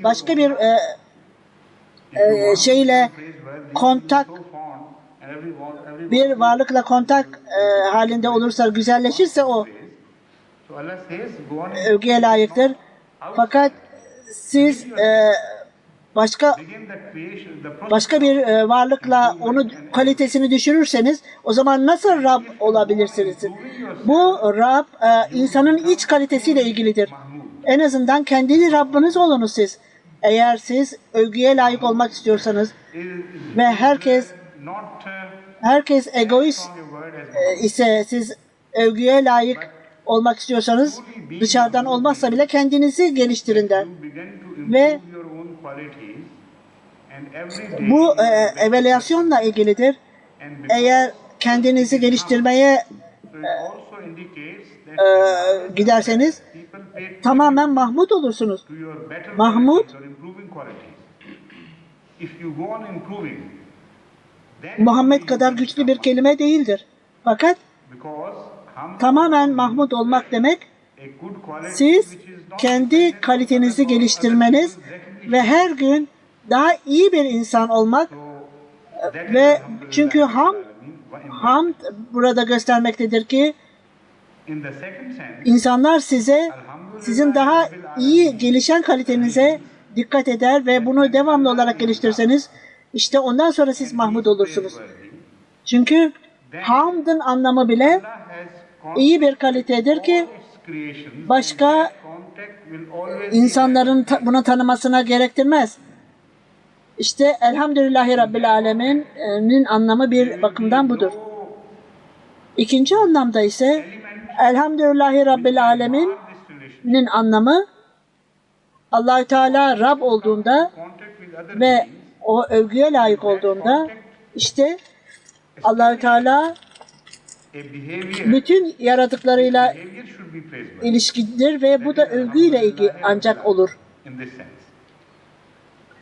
başka bir şeyle kontak, bir varlıkla kontak halinde olursa, güzelleşirse o övgüye layıktır. Fakat siz başka bir varlıkla onun kalitesini düşürürseniz o zaman nasıl Rab olabilirsiniz? Bu Rab insanın iç kalitesiyle ilgilidir. En azından kendi Rabbiniz olunuz siz. Eğer siz övgüye layık olmak istiyorsanız ve herkes egoist ise, siz övgüye layık olmak istiyorsanız dışarıdan olmazsa bile kendinizi geliştirin der. Ve bu evaluasyonla ilgilidir. Eğer kendinizi geliştirmeye giderseniz tamamen Mahmud olursunuz. Mahmud Muhammed kadar güçlü bir kelime değildir. Fakat tamamen Mahmud olmak demek, siz kendi kalitenizi geliştirmeniz ve her gün daha iyi bir insan olmak ve çünkü hamd burada göstermektedir ki insanlar sizin daha iyi gelişen kalitenize dikkat eder ve bunu devamlı olarak geliştirirseniz işte ondan sonra siz Mahmud olursunuz. Çünkü hamdın anlamı bile iyi bir kalitedir ki başka insanların bunu tanımasına gerektirmez. İşte Elhamdülillahi Rabbil Alemin'in anlamı bir bakımdan budur. İkinci anlamda ise Elhamdülillahi Rabbil Alemin'in anlamı Allah-u Teala Rab olduğunda contact with other ve beings, o övgüye layık olduğunda işte Allah-u Teala a behavior, bütün yaratıklarıyla behavior should be praiseworthy. ilişkidir ve bu da övgüyle ilgili ancak olur. In this sense.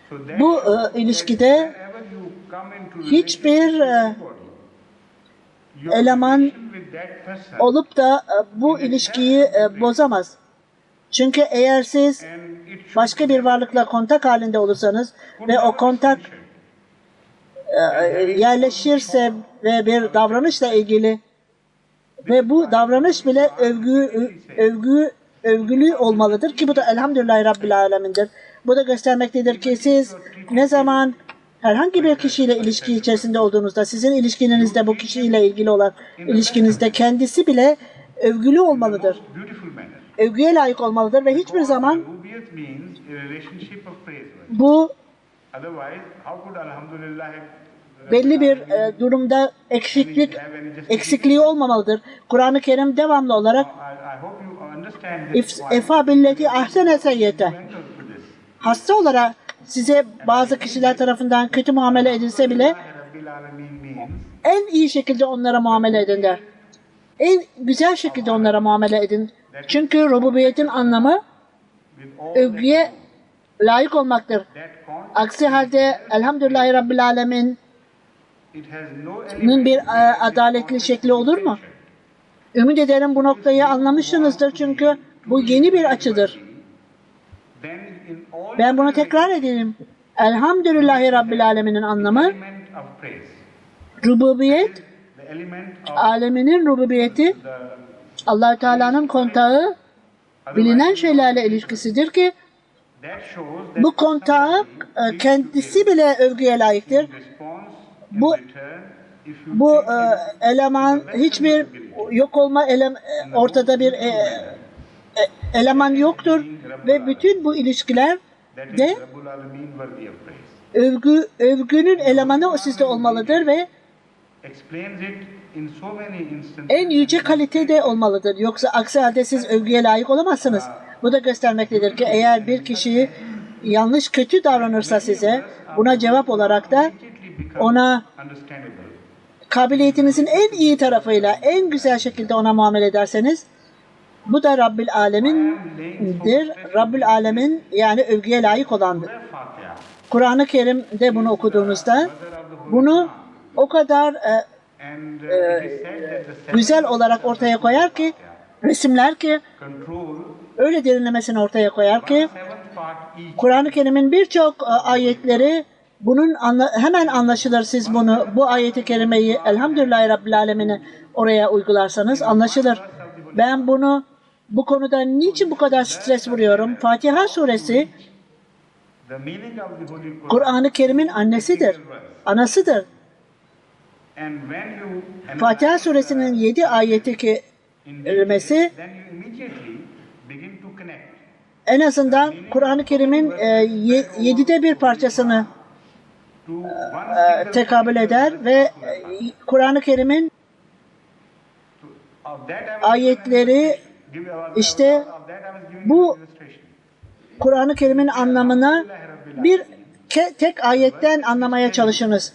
So that Bu shows ilişkide that whenever you come into hiçbir relationship with anybody, your eleman relation with that person olup da bu ilişkiyi bozamaz. Çünkü eğer siz and it should başka bir varlıkla kontak halinde olursanız ve o kontak yerleşirse ve bir davranışla ilgili ve bu davranış bile övgülü olmalıdır ki bu da elhamdülillahi Rabbil Alemin'dir. Bu da göstermektedir ki siz ne zaman herhangi bir kişiyle ilişki içerisinde olduğunuzda, sizin ilişkinizde bu kişiyle ilgili olan ilişkinizde kendisi bile övgülü olmalıdır. beautiful manner. Övgüye layık olmalıdır ve hiçbir zaman Rububiyat means a relationship of praiseworthy. bu Otherwise, how could alhamdulillah belli bir durumda eksikliği olmamalıdır. Kur'an-ı Kerim devamlı olarak I hope you understand this. efa billeti ahsene seyyete. Mental to this. Hasta olarak size bazı kişiler tarafından kötü muamele edilse bile Rabbil Alamin means en iyi şekilde onlara muamele edin der. En güzel şekilde onlara muamele edin. Çünkü rububiyetin anlamı with all övgüye layık olmaktır. that contact, Aksi halde elhamdülillahi Rabbil Alemin'in it has no bir element adaletli şekli olur mu? Ümit ederim bu noktayı anlamışsınızdır çünkü bu yeni bir açıdır. then in all Ben bunu tekrar edeyim. Elhamdülillahi Rabbil Alemin'in anlamı element of praise, rububiyet, the element of aleminin rububiyeti the Allah-u Teala'nın kontağı bilinen şeylerle ilişkisidir ki that shows that bu kontağı kendisi bile övgüye layıktır. response Bu in return if you bu eleman hiçbir yok olma ortada bir eleman yoktur ve bütün bu ilişkiler that is de Rabbul Alamin worthy of praise. övgünün elemanı o sizde olmalıdır ve Explains it in so many instances. en yüce kalitede olmalıdır. Yoksa aksi halde siz övgüye layık olamazsınız. Bu da göstermektedir ki eğer bir kişi yanlış kötü davranırsa size buna cevap olarak da ona Understandable. kabiliyetinizin en iyi tarafıyla en güzel şekilde ona muamele ederseniz bu da Rabbil Alemin'dir. Rabbil Alemin yani övgüye layık olandır. Fatiha. Kur'an-ı Kerim'de bunu okuduğunuzda bunu o kadar And it is said that the seventh güzel olarak ortaya koyar ki, resimler ki, control öyle derinlemesine ortaya koyar ki, seventh part each. Kur'an-ı Kerim'in birçok ayetleri bunun hemen anlaşılır siz bunu, bu ayeti kerimeyi Elhamdülillahi Rabbil Alemin'e oraya uygularsanız anlaşılır. Ben bunu bu konuda niçin bu kadar stres vuruyorum? Fatiha suresi The meaning of the Holy Quran. Kur'an-ı Kerim'in annesidir, anasıdır. And when you Fatiha suresinin 7 ayeti kerimesi then you immediately begin to connect. en azından Kur'an-ı Kerim'in 7'de bir parçasını To one single tekabül eder ve Kur'an-ı Kerim'in of that I was ayetleri işte of that I was giving bu an illustration. Kur'an-ı Kerim'in anlamını bir tek ayetten anlamaya çalışınız.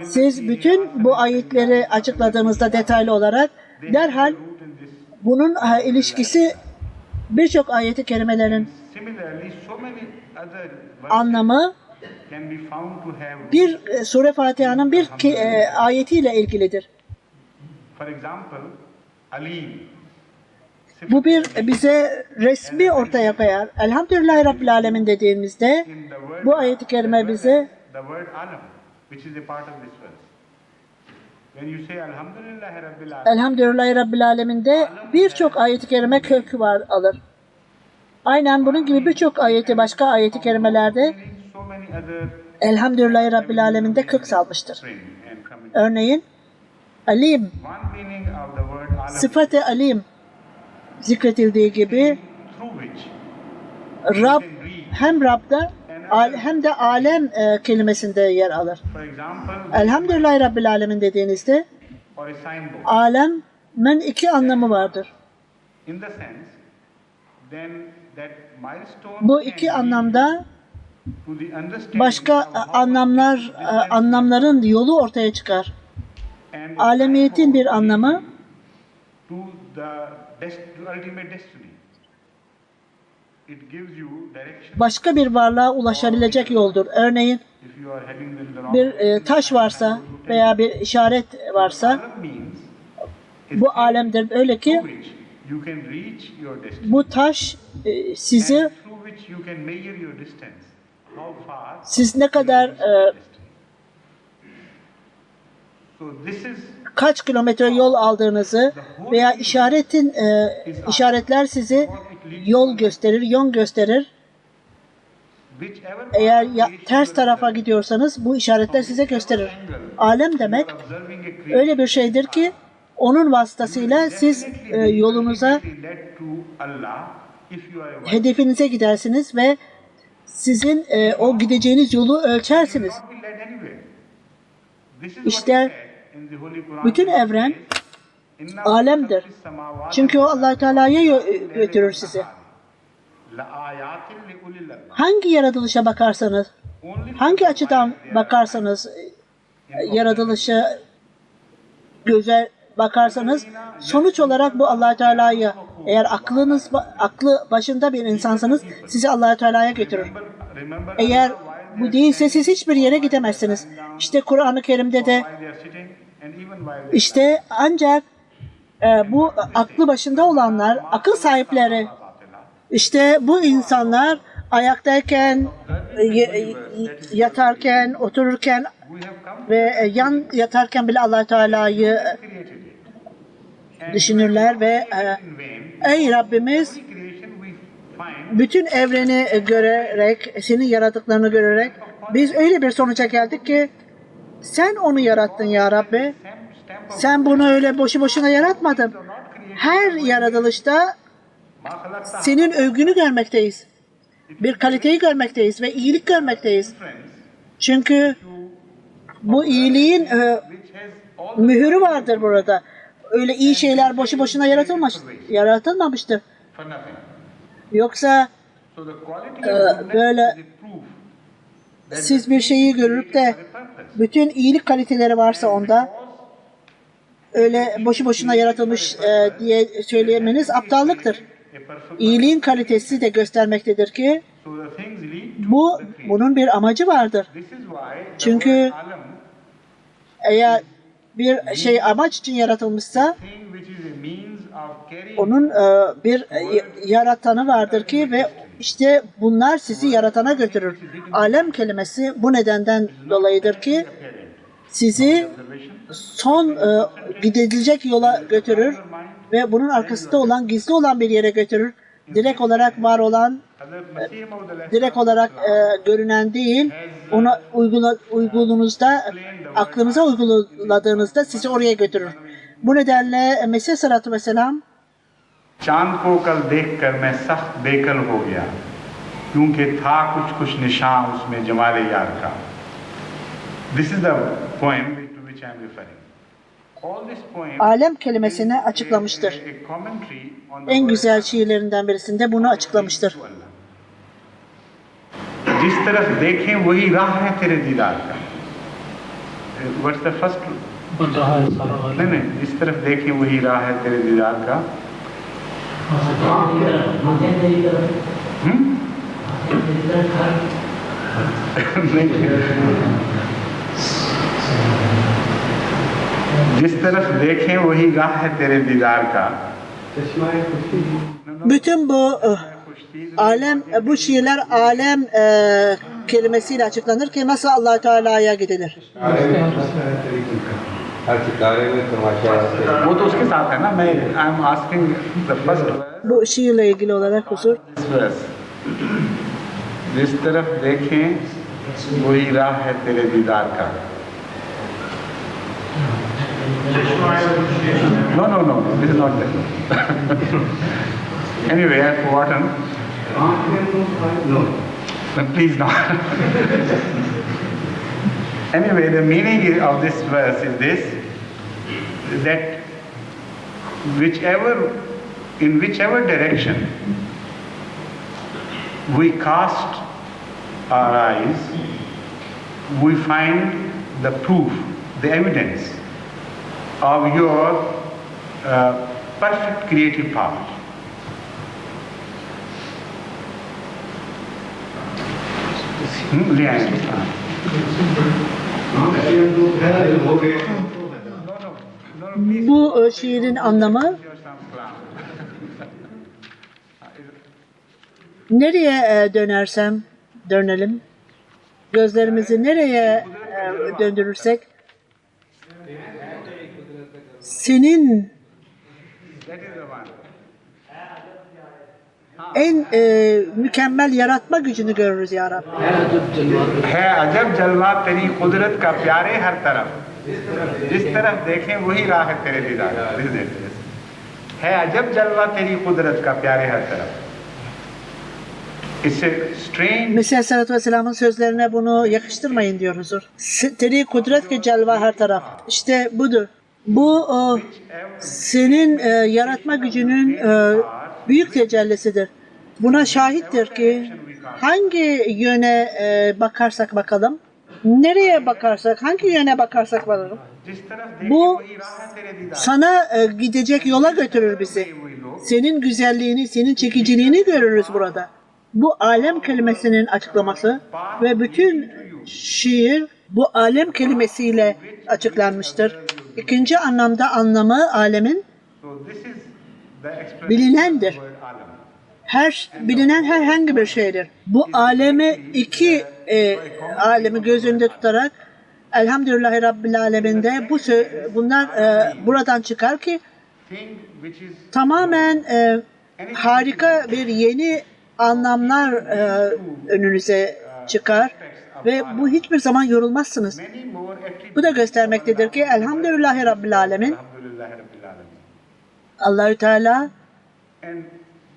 Siz bütün bu ayetleri açıkladığınızda detaylı olarak derhal bunun ilişkisi birçok ayeti kerimelerin Similarly, so many other verses anlamı can be found to have. bir Sure Fatiha'nın bir ayetiyle ilgilidir. For example, Alim. Bu bir bize resmi ortaya koyar. Elhamdülillahi Rabbil Alemin dediğimizde In the word, bu ayeti kerime bize the word Alam, which is a part of this verse. When you say Alhamdulillah Rabbil Alamin, Elhamdülillahi Rabbil Alemin'de birçok ayeti kerime kök var alır. Aynen bunun gibi birçok başka ayeti kerimelerde so many other Elhamdülillahi Rabbil Alemin'de kök salmıştır. spring and coming. Örneğin Alim, One meaning of the word Alam sıfat-ı Alim zikretildiği gibi through which Rab hem Rab'da hem de alem kelimesinde yer alır. for example, Elhamdülillahi Rabbil Alemin dediğinizde or a signboard. alemin iki anlamı vardır. In the sense then that milestone Bu can iki lead anlamda to the understanding başka of how anlamların yolu ortaya çıkar. and Alemiyetin bir anlamı to the ultimate destiny. It gives you direction. başka bir varlığa ulaşabilecek yoldur. Örneğin If you are heading in the wrong bir taş varsa veya bir işaret varsa alam means is bu alemdir. Öyle ki through which you can reach your destiny. bu taş sizi And through which you can measure your distance. How far siz ne kadar so this is kaç kilometre yol aldığınızı veya işaretler sizi yol gösterir, yön gösterir. whichever Eğer ters tarafa gidiyorsanız bu işaretler size gösterir. Alem demek observing a creation öyle bir şeydir ki onun vasıtasıyla siz yolunuza, led to Allah if you are a hedefinize gidersiniz ve sizin o gideceğiniz yolu ölçersiniz. not be led anywhere. This is what İşte he said in the Holy Quran. bütün evren İnna alemdir. Çünkü o Allah Teala'ya götürür sizi. la ayatin li ulil albab. Hangi yaratılışa bakarsanız, hangi açıdan bakarsanız yaratılışa göze bakarsanız sonuç olarak bu Allah Teala'ya, eğer aklı başında bir insansanız sizi Allah Teala'ya götürür. Remember Eğer bu değilse siz hiçbir yere gidemezsiniz. İşte Kur'an-ı Kerim'de de why they are sitting and even while they işte ancak bu aklı başında olanlar, akıl sahipleri, işte bu insanlar ayaktayken, yatarken, otururken we have come ve yan yatarken bile Allah Teala'yı created it. düşünürler ve In vain, ey Rabbimiz, creation we find bütün evreni görerek, senin yaratıklarını görerek biz öyle bir sonuca geldik ki sen onu yarattın ya Rabbi. Sen bunu öyle boşu boşuna yaratmadın. Her yaratılışta senin övgünü görmekteyiz. Bir kaliteyi görmekteyiz ve iyilik görmekteyiz. Çünkü bu iyiliğin which has all mühürü vardır burada. Öyle iyi şeyler boşu boşuna yaratılmamıştır. for nothing. Yoksa So the quality of goodness böyle is a proof siz bir şeyi görüp de bütün iyilik kaliteleri varsa onda öyle boşu boşuna yaratılmış diye söyleyemeniz aptallıktır. a perfect. İyiliğin kalitesi de göstermektedir ki So the things lead to bunun bir amacı vardır. this is why the Çünkü word alam, eğer bir şey amaç için yaratılmışsa thing which is a means of carrying onun bir yaratanı vardır ki ve işte bunlar sizi yaratana götürür. Alem kelimesi bu nedenden dolayıdır ki sizi son gidilecek yola götürür ve bunun arkasında olan, gizli olan bir yere götürür. Direkt olarak var olan, direkt olarak görünen değil, onu uyguladığınızda, aklınıza uyguladığınızda sizi oraya götürür. Bu nedenle Mesih Aleyhisselatü Vesselam चांद को कल देखकर मैं सख्त बेकल हो गया क्योंकि था कुछ कुछ निशान उसमें जमाले यार का. This is the poem to which I am referring. All this poem alem kelimesini açıklamıştır. a commentary on the En word güzel şiirlerinden birisinde bunu açıklamıştır. to Allah. जिस तरफ देखें वही राह है तेरे दीदार का. What's the first? नहीं नहीं, जिस तरफ देखें वही राह है तेरे दीदार का. जिस तरफ देखें वही राह है तेरे दीदार का. Bütün bu alem, bu şiirler alem kelimesiyle açıklanır ki nasıl Allah Teala'ya gidilir. वो तो उसके साथ है ना. मैं I am asking the first Bu şiirle ilgili olarak huzur. Verse. जिस तरफ देखें वही राह है तेरे दीदार का. No, this is not that. Anyway, I've forgotten. No. Please not. Anyway, the meaning of this verse is this, that in whichever direction we cast our eyes, we find the proof, the evidence of your perfect creative power. Bu şiirin anlamı nereye dönersem dönelim, gözlerimizi nereye döndürürsek senin en mükemmel yaratma gücünü görürüz ya Rabbi. है अजब जलवा तेरी कुदरत का प्यारे हर तरफ जिस तरफ देखें वही राह है तेरे दीदार है अजब जलवा तेरी कुदरत का प्यारे हर तरफ. It's a strange. Mesih Aleyhisselatü Vesselam'ın sözlerine bunu yakıştırmayın diyor huzur. Teri kudret ki celva her taraf. İşte budur. Bu senin yaratma gücünün büyük tecellisidir. Buna şahittir ki hangi yöne bakarsak bakalım, nereye bakarsak, hangi yöne bakarsak bakalım, bu sana gidecek yola götürür bizi. Senin güzelliğini, senin çekiciliğini görürüz burada. Bu alem kelimesinin açıklaması ve bütün şiir bu alem kelimesiyle açıklanmıştır. İkinci anlamda anlamı alemin bilinendir. Bilinen herhangi bir şeydir. Bu alemi alemi göz önünde tutarak Elhamdülillahi Rabbil Aleminde bunlar buradan çıkar ki tamamen harika bir yeni anlamlar önünüze çıkar ve bu hiçbir zaman yorulmazsınız. Bu da göstermektedir ki Elhamdülillahi Rabbil Alemin Allahü Teala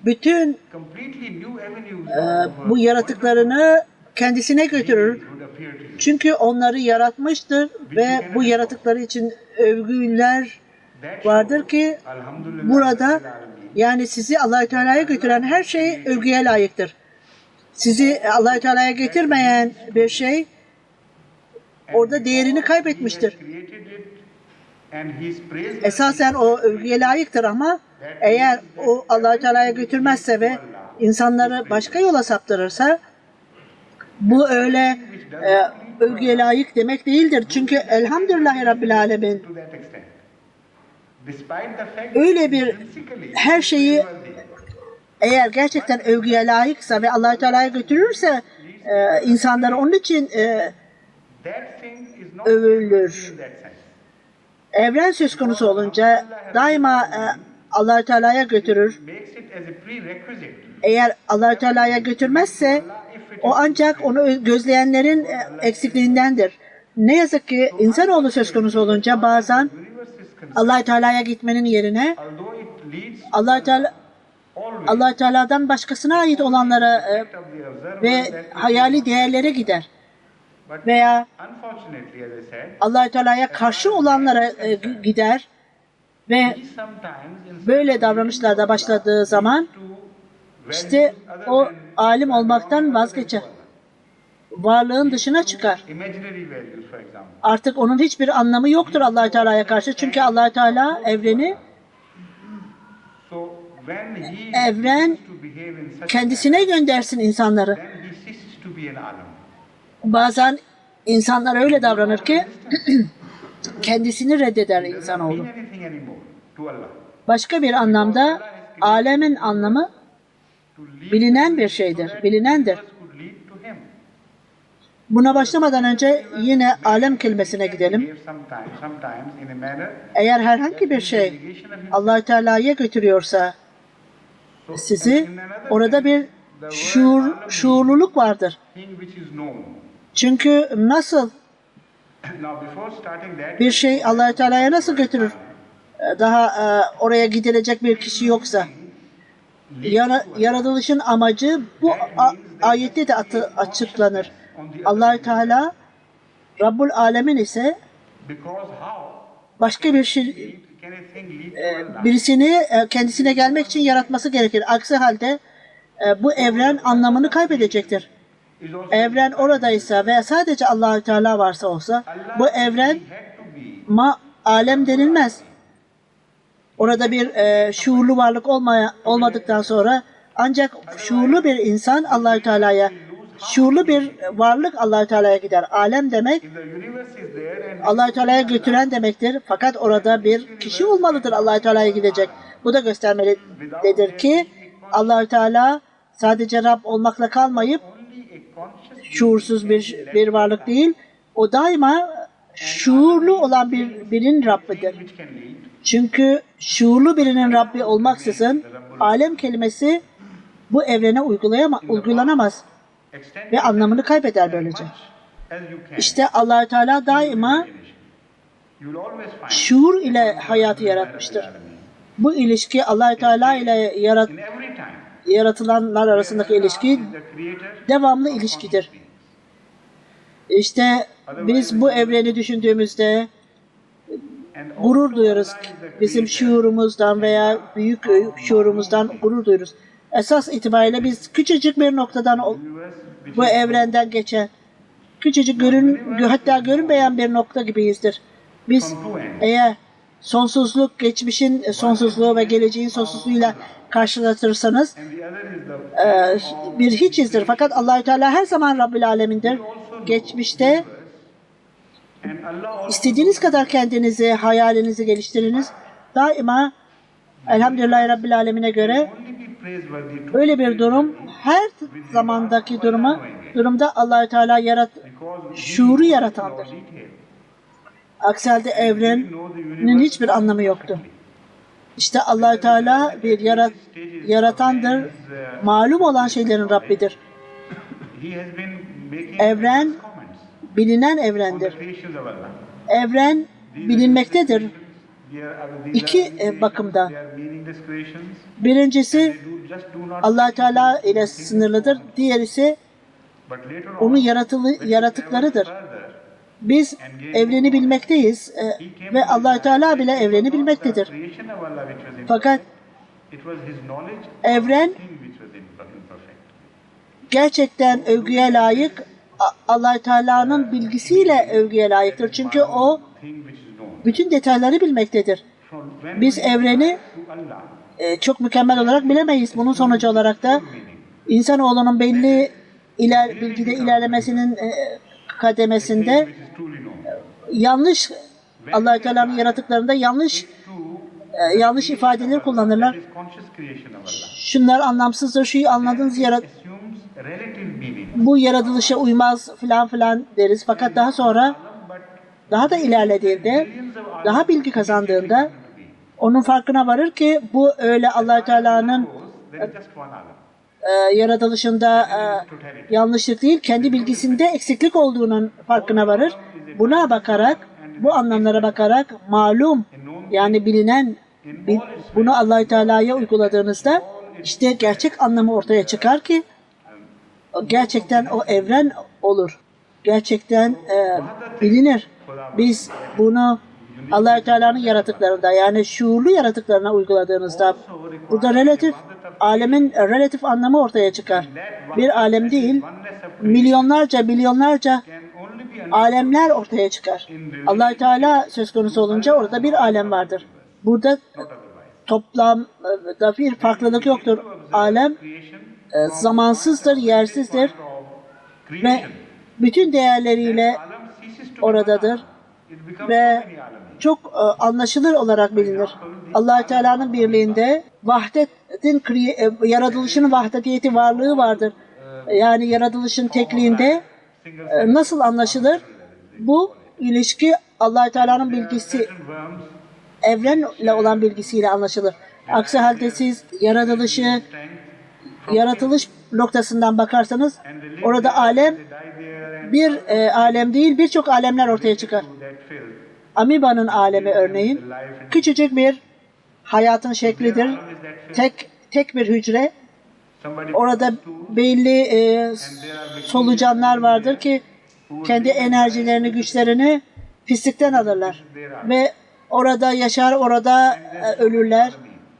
bütün bu yaratıklarını kendisine götürür. Çünkü onları yaratmıştır ve bu yaratıkları için övgüler vardır ki burada yani sizi Allah-u Teala'ya götüren her şey övgüye layıktır. Sizi Allah-u Teala'ya getirmeyen bir şey orada değerini kaybetmiştir. Esasen o övgüye layıktır ama eğer o Allah-u Teala'ya götürmezse ve insanları başka yola saptırırsa bu öyle övgüye layık demek değildir. Çünkü Elhamdülillahi Rabbil Alemin öyle bir her şeyi eğer gerçekten övgüye layıksa ve Allah-u Teala'ya götürürse insanları onun için övülür. Evren söz konusu olunca daima Allah-u Teala'ya götürür. Eğer Allah-u Teala'ya götürmezse o ancak onu gözleyenlerin eksikliğindendir. Ne yazık ki insanoğlu söz konusu olunca bazen Allah-u Teala'ya gitmenin yerine Allah-u Teala'dan başkasına ait olanlara ve hayali değerlere gider. Veya Allah-u Teala'ya karşı olanlara gider ve böyle davranışlarda başladığı zaman işte o alim olmaktan vazgeçer. Varlığın dışına çıkar. Artık onun hiçbir anlamı yoktur Allah-u Teala'ya karşı. Çünkü Allah-u Teala evren kendisine göndersin insanları. Bazen insanlar öyle davranır ki kendisini reddeder insanoğlu. Başka bir anlamda alemin anlamı bilinen bir şeydir, bilinendir. Buna başlamadan önce yine alem kelimesine gidelim. Eğer herhangi bir şey Allah-u Teala'ya götürüyorsa sizi, orada bir şuurluluk vardır. Çünkü nasıl bir şey Allah-u Teala'ya nasıl götürür? Daha oraya gidilecek bir kişi yoksa. Yaratılışın amacı bu ayette de açıklanır. Allah-u Teala Rabbul Alemin ise başka bir şey birisini kendisine gelmek için yaratması gerekir. Aksi halde bu evren anlamını kaybedecektir. Evren oradaysa veya sadece Allah-u Teala varsa olsa bu evren alem denilmez. Orada bir şuurlu varlık olmadıktan sonra ancak şuurlu bir insan Allah-u Teala'ya, şuurlu bir varlık Allah-u Teala'ya gider. Alem demek Allah-u Teala'ya götüren demektir. Fakat orada bir kişi olmalıdır Allah-u Teala'ya gidecek. Bu da göstermelidir ki Allah-u Teala sadece Rab olmakla kalmayıp şuursuz bir varlık değil. O daima şuurlu olan birinin Rabbidir. Çünkü şuurlu birinin Rabbi olmaksızın alem kelimesi bu evrene uygulanamaz ve anlamını kaybeder böylece. İşte Allah-u Teala daima şuur ile hayatı yaratmıştır. Bu ilişki Allah-u Teala ile yaratılanlar arasındaki ilişki devamlı ilişkidir. İşte biz bu evreni düşündüğümüzde gurur duyuyoruz. Bizim şuurumuzdan veya büyük şuurumuzdan gurur duyuyoruz. Esas itibariyle biz küçücük bir noktadan bu evrenden geçen, küçücük hatta görünmeyen bir nokta gibiyizdir. Biz eğer sonsuzluk, geçmişin sonsuzluğu ve geleceğin sonsuzluğuyla karşılatırsanız bir hiçizdir. Fakat Allah-u Teala her zaman Rabbül Alemin'dir. Geçmişte istediğiniz kadar kendinizi, hayalinizi geliştiriniz. Daima Elhamdülillahi Rabbil Alemin'e göre öyle bir durum, her zamandaki durumda Allah-u Teala şuuru yaratandır. Aksi halde evrenin hiçbir anlamı yoktu. İşte Allah-u Teala bir yaratandır, malum olan şeylerin Rabbidir. Evren bilinen evrendir. Evren bilinmektedir. İki bakımda. Birincisi Allah-u Teala ile sınırlıdır. Diğer ise onun yaratıklarıdır. Biz evreni bilmekteyiz ve Allah-u Teala bile evreni bilmektedir. Fakat evren gerçekten övgüye layık, Allah-u Teala'nın bilgisiyle övgüye layıktır. Çünkü o bütün detayları bilmektedir. Biz evreni çok mükemmel olarak bilemeyiz. Bunun sonucu olarak da insanoğlunun belli bilgide ilerlemesinin kademesinde yanlış, Allah-u Teala'nın yaratıklarında yanlış ifadeler kullanırlar. Şunlar anlamsızdır, şuyu anladınız, bu yaratılışa uymaz filan deriz. Fakat daha sonra daha da ilerlediğinde, daha bilgi kazandığında onun farkına varır ki bu öyle Allah-u Teala'nın yaratılışında yanlışlık değil, kendi bilgisinde eksiklik olduğunun farkına varır. Buna bakarak, bu anlamlara bakarak malum, yani bilinen, bunu Allah-u Teala'ya uyguladığınızda işte gerçek anlamı ortaya çıkar ki gerçekten o evren olur. Gerçekten bilinir. Biz bunu Allah-u Teala'nın yaratıklarında, yani şuurlu yaratıklarına uyguladığınızda burada alemin relatif anlamı ortaya çıkar. Bir alem değil, milyonlarca alemler ortaya çıkar. Allah-u Teala söz konusu olunca orada bir alem vardır. Burada toplamda bir farklılık yoktur. Alem zamansızdır, yersizdir ve bütün değerleriyle oradadır ve çok anlaşılır olarak bilinir. Allah-u Teala'nın birliğinde yaratılışın vahdetiyeti, varlığı vardır. Yani yaratılışın tekliğinde nasıl anlaşılır? Bu ilişki Allah-u Teala'nın bilgisi, evrenle olan bilgisiyle anlaşılır. Aksi halde siz yaratılış noktasından bakarsanız orada alem bir alem değil, birçok alemler ortaya çıkar. Amiba'nın alemi örneğin küçücük bir hayatın şeklidir. Tek bir hücre. Orada belli solucanlar vardır ki kendi enerjilerini, güçlerini pislikten alırlar. Ve orada yaşar, orada ölürler.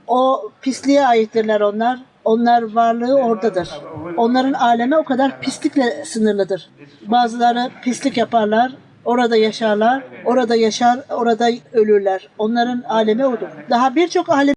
O pisliğe aittirler onlar. Onlar varlığı oradadır. Onların alemi o kadar pislikle sınırlıdır. Bazıları pislik yaparlar, orada yaşarlar, orada yaşar, orada ölürler. Onların alemi odur. Daha birçok alem